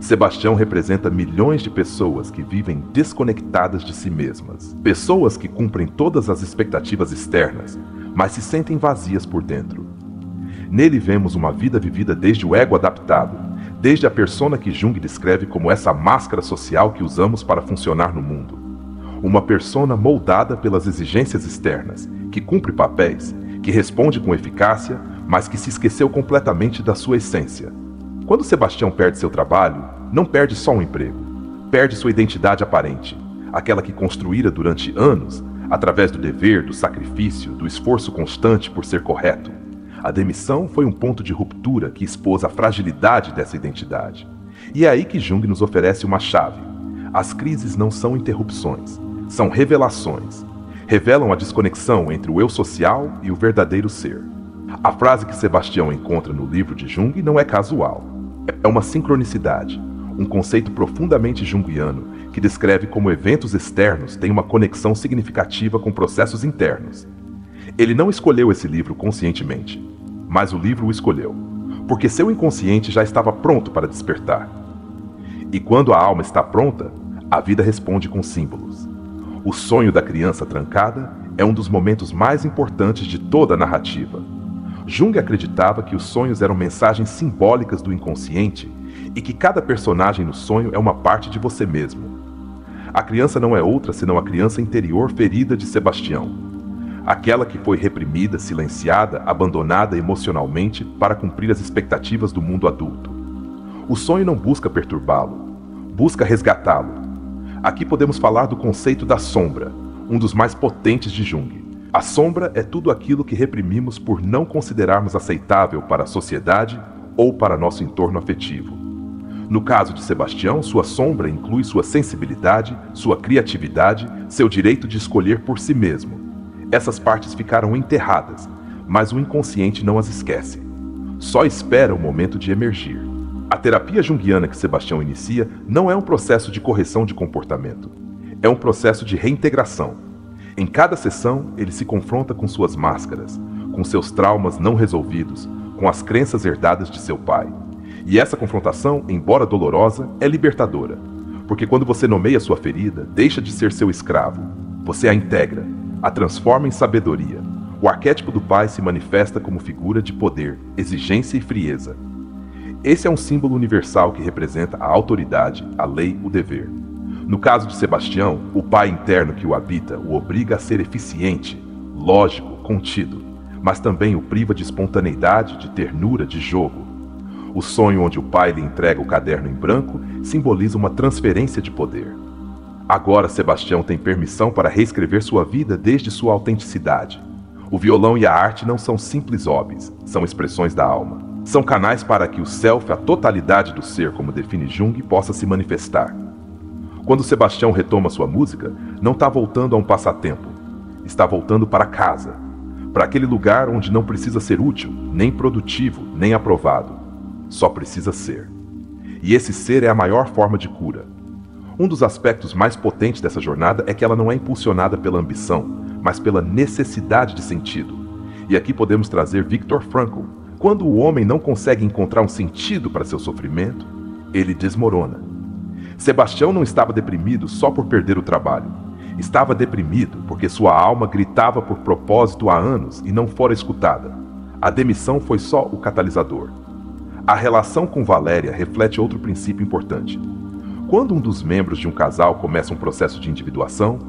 Sebastião representa milhões de pessoas que vivem desconectadas de si mesmas. Pessoas que cumprem todas as expectativas externas, mas se sentem vazias por dentro. Nele vemos uma vida vivida desde o ego adaptado, desde a persona que Jung descreve como essa máscara social que usamos para funcionar no mundo. Uma persona moldada pelas exigências externas, que cumpre papéis, que responde com eficácia, mas que se esqueceu completamente da sua essência. Quando Sebastião perde seu trabalho, não perde só um emprego, perde sua identidade aparente, aquela que construíra durante anos, através do dever, do sacrifício, do esforço constante por ser correto. A demissão foi um ponto de ruptura que expôs a fragilidade dessa identidade. E é aí que Jung nos oferece uma chave. As crises não são interrupções, são revelações. Revelam a desconexão entre o eu social e o verdadeiro ser. A frase que Sebastião encontra no livro de Jung não é casual. É uma sincronicidade, um conceito profundamente junguiano que descreve como eventos externos têm uma conexão significativa com processos internos. Ele não escolheu esse livro conscientemente, mas o livro o escolheu, porque seu inconsciente já estava pronto para despertar. E quando a alma está pronta, a vida responde com símbolos. O sonho da criança trancada é um dos momentos mais importantes de toda a narrativa. Jung acreditava que os sonhos eram mensagens simbólicas do inconsciente e que cada personagem no sonho é uma parte de você mesmo. A criança não é outra senão a criança interior ferida de Sebastião. Aquela que foi reprimida, silenciada, abandonada emocionalmente para cumprir as expectativas do mundo adulto. O sonho não busca perturbá-lo, busca resgatá-lo. Aqui podemos falar do conceito da sombra, um dos mais potentes de Jung. A sombra é tudo aquilo que reprimimos por não considerarmos aceitável para a sociedade ou para nosso entorno afetivo. No caso de Sebastião, sua sombra inclui sua sensibilidade, sua criatividade, seu direito de escolher por si mesmo. Essas partes ficaram enterradas, mas o inconsciente não as esquece. só espera o momento de emergir. A terapia junguiana que Sebastião inicia não é um processo de correção de comportamento, é um processo de reintegração. Em cada sessão, ele se confronta com suas máscaras, com seus traumas não resolvidos, com as crenças herdadas de seu pai. E essa confrontação, embora dolorosa, é libertadora, porque quando você nomeia sua ferida, deixa de ser seu escravo, você a integra, a transforma em sabedoria. O arquétipo do pai se manifesta como figura de poder, exigência e frieza. Esse é um símbolo universal que representa a autoridade, a lei, o dever. No caso de Sebastião, o pai interno que o habita o obriga a ser eficiente, lógico, contido, mas também o priva de espontaneidade, de ternura, de jogo. O sonho onde o pai lhe entrega o caderno em branco simboliza uma transferência de poder. Agora Sebastião tem permissão para reescrever sua vida desde sua autenticidade. O violão e a arte não são simples hobbies, são expressões da alma. São canais para que o self, a totalidade do ser, como define Jung, possa se manifestar. Quando Sebastião retoma sua música, não está voltando a um passatempo. Está voltando para casa. Para aquele lugar onde não precisa ser útil, nem produtivo, nem aprovado. Só precisa ser. E esse ser é a maior forma de cura. Um dos aspectos mais potentes dessa jornada é que ela não é impulsionada pela ambição, mas pela necessidade de sentido. E aqui podemos trazer Viktor Frankl. Quando o homem não consegue encontrar um sentido para seu sofrimento, ele desmorona. Sebastião não estava deprimido só por perder o trabalho. Estava deprimido porque sua alma gritava por propósito há anos e não fora escutada. A demissão foi só o catalisador. A relação com Valéria reflete outro princípio importante. Quando um dos membros de um casal começa um processo de individuação,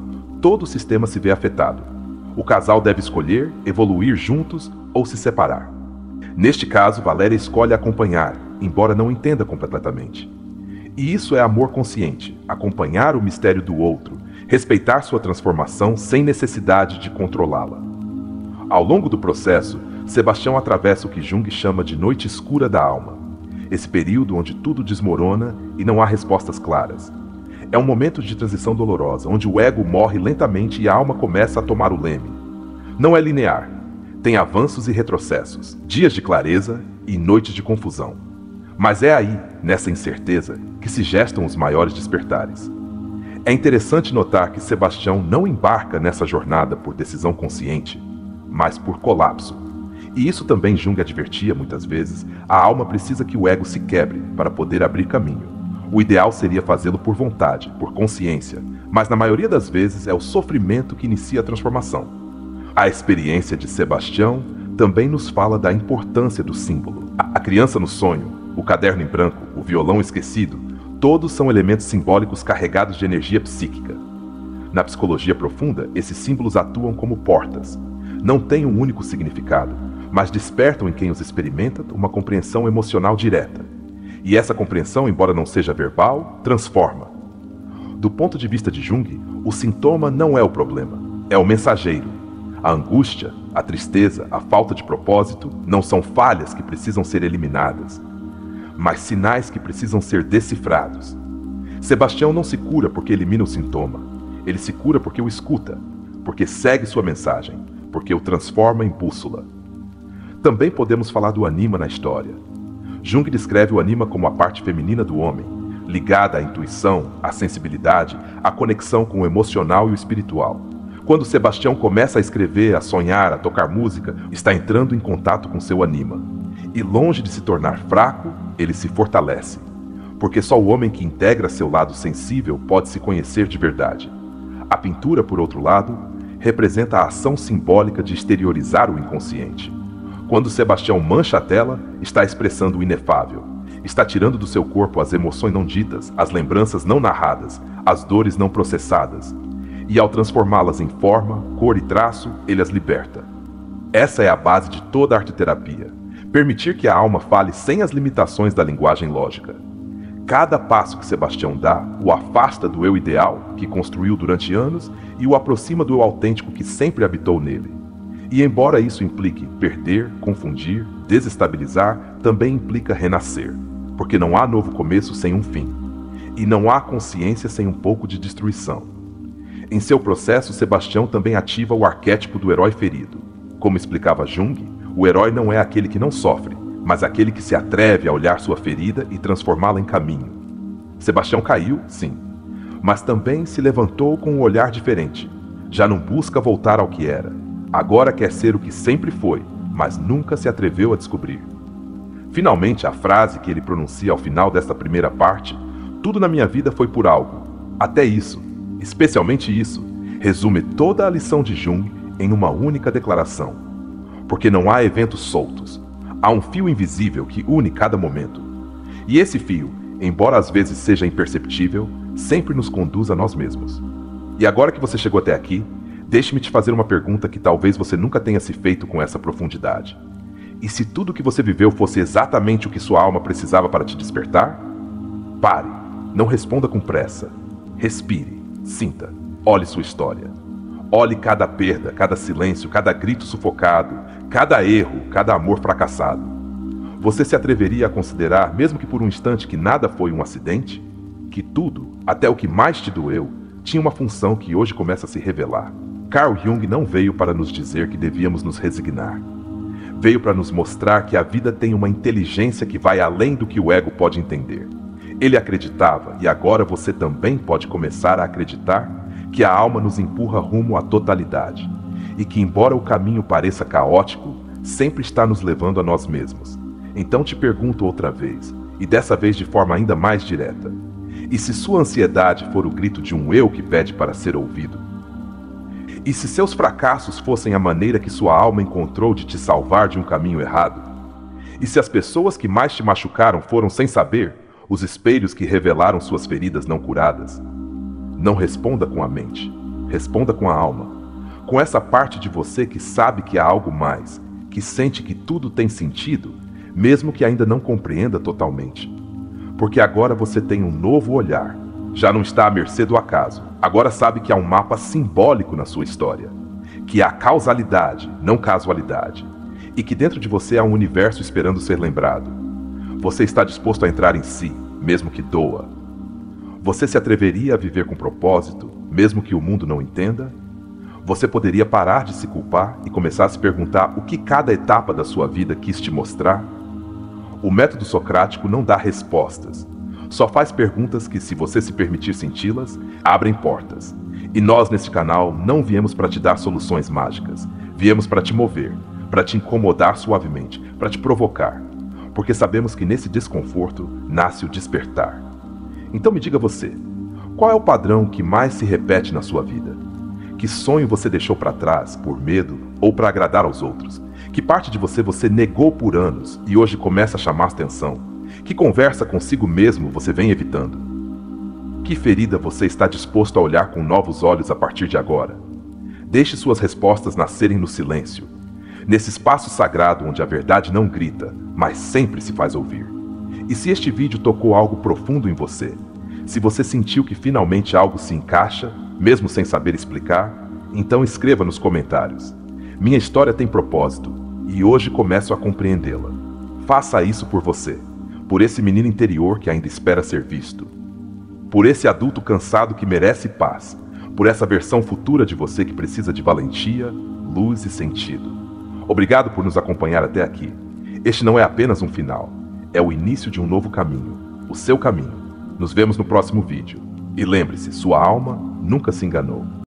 todo o sistema se vê afetado. O casal deve escolher, evoluir juntos ou se separar. Neste caso, Valéria escolhe acompanhar, embora não entenda completamente. E isso é amor consciente, acompanhar o mistério do outro, respeitar sua transformação sem necessidade de controlá-la. Ao longo do processo, Sebastião atravessa o que Jung chama de noite escura da alma. Esse período onde tudo desmorona e não há respostas claras. É um momento de transição dolorosa, onde o ego morre lentamente e a alma começa a tomar o leme. Não é linear. Tem avanços e retrocessos, dias de clareza e noites de confusão. Mas é aí, nessa incerteza, que se gestam os maiores despertares. É interessante notar que Sebastião não embarca nessa jornada por decisão consciente, mas por colapso. E isso também Jung advertia muitas vezes, a alma precisa que o ego se quebre para poder abrir caminho. O ideal seria fazê-lo por vontade, por consciência, mas na maioria das vezes é o sofrimento que inicia a transformação. A experiência de Sebastião também nos fala da importância do símbolo. A criança no sonho, o caderno em branco, o violão esquecido, todos são elementos simbólicos carregados de energia psíquica. Na psicologia profunda, esses símbolos atuam como portas. Não têm um único significado, mas despertam em quem os experimenta uma compreensão emocional direta. E essa compreensão, embora não seja verbal, transforma. Do ponto de vista de Jung, o sintoma não é o problema, é o mensageiro. A angústia, a tristeza, a falta de propósito não são falhas que precisam ser eliminadas, mas sinais que precisam ser decifrados. Sebastião não se cura porque elimina o sintoma, ele se cura porque o escuta, porque segue sua mensagem, porque o transforma em bússola. Também podemos falar do anima na história. Jung descreve o anima como a parte feminina do homem, ligada à intuição, à sensibilidade, à conexão com o emocional e o espiritual. Quando Sebastião começa a escrever, a sonhar, a tocar música, está entrando em contato com seu anima. E longe de se tornar fraco, ele se fortalece. Porque só o homem que integra seu lado sensível pode se conhecer de verdade. A pintura, por outro lado, representa a ação simbólica de exteriorizar o inconsciente. Quando Sebastião mancha a tela, está expressando o inefável. Está tirando do seu corpo as emoções não ditas, as lembranças não narradas, as dores não processadas. E ao transformá-las em forma, cor e traço, ele as liberta. Essa é a base de toda a arte-terapia. Permitir que a alma fale sem as limitações da linguagem lógica. Cada passo que Sebastião dá o afasta do eu ideal, que construiu durante anos, e o aproxima do eu autêntico que sempre habitou nele. E embora isso implique perder, confundir, desestabilizar, também implica renascer, porque não há novo começo sem um fim. E não há consciência sem um pouco de destruição. Em seu processo, Sebastião também ativa o arquétipo do herói ferido. Como explicava Jung, o herói não é aquele que não sofre, mas aquele que se atreve a olhar sua ferida e transformá-la em caminho. Sebastião caiu, sim, mas também se levantou com um olhar diferente. Já não busca voltar ao que era. Agora quer ser o que sempre foi, mas nunca se atreveu a descobrir. Finalmente, a frase que ele pronuncia ao final desta primeira parte, tudo na minha vida foi por algo. Até isso, especialmente isso, resume toda a lição de Jung em uma única declaração. Porque não há eventos soltos. Há um fio invisível que une cada momento. E esse fio, embora às vezes seja imperceptível, sempre nos conduz a nós mesmos. E agora que você chegou até aqui, deixe-me te fazer uma pergunta que talvez você nunca tenha se feito com essa profundidade. E se tudo o que você viveu fosse exatamente o que sua alma precisava para te despertar? Pare, não responda com pressa. Respire, sinta, olhe sua história. Olhe cada perda, cada silêncio, cada grito sufocado, cada erro, cada amor fracassado. Você se atreveria a considerar, mesmo que por um instante, que nada foi um acidente? Que tudo, até o que mais te doeu, tinha uma função que hoje começa a se revelar. Carl Jung não veio para nos dizer que devíamos nos resignar. Veio para nos mostrar que a vida tem uma inteligência que vai além do que o ego pode entender. Ele acreditava, e agora você também pode começar a acreditar, que a alma nos empurra rumo à totalidade, e que, embora o caminho pareça caótico, sempre está nos levando a nós mesmos. Então te pergunto outra vez, e dessa vez de forma ainda mais direta: e se sua ansiedade for o grito de um eu que pede para ser ouvido? E se seus fracassos fossem a maneira que sua alma encontrou de te salvar de um caminho errado? E se as pessoas que mais te machucaram foram, sem saber, os espelhos que revelaram suas feridas não curadas? Não responda com a mente, responda com a alma, com essa parte de você que sabe que há algo mais, que sente que tudo tem sentido, mesmo que ainda não compreenda totalmente. Porque agora você tem um novo olhar. Já não está à mercê do acaso. Agora sabe que há um mapa simbólico na sua história. Que há causalidade, não casualidade. E que dentro de você há um universo esperando ser lembrado. Você está disposto a entrar em si, mesmo que doa. Você se atreveria a viver com propósito, mesmo que o mundo não entenda? Você poderia parar de se culpar e começar a se perguntar o que cada etapa da sua vida quis te mostrar? O método socrático não dá respostas. Só faz perguntas que, se você se permitir senti-las, abrem portas. E nós, neste canal, não viemos para te dar soluções mágicas. Viemos para te mover, para te incomodar suavemente, para te provocar. Porque sabemos que nesse desconforto nasce o despertar. Então me diga você, qual é o padrão que mais se repete na sua vida? Que sonho você deixou para trás por medo ou para agradar aos outros? Que parte de você negou por anos e hoje começa a chamar atenção? Que conversa consigo mesmo você vem evitando? Que ferida você está disposto a olhar com novos olhos a partir de agora? Deixe suas respostas nascerem no silêncio, nesse espaço sagrado onde a verdade não grita, mas sempre se faz ouvir. E se este vídeo tocou algo profundo em você, se você sentiu que finalmente algo se encaixa, mesmo sem saber explicar, então escreva nos comentários. Minha história tem propósito, e hoje começo a compreendê-la. Faça isso por você. Por esse menino interior que ainda espera ser visto. Por esse adulto cansado que merece paz. Por essa versão futura de você que precisa de valentia, luz e sentido. Obrigado por nos acompanhar até aqui. Este não é apenas um final. É o início de um novo caminho. O seu caminho. Nos vemos no próximo vídeo. E lembre-se, sua alma nunca se enganou.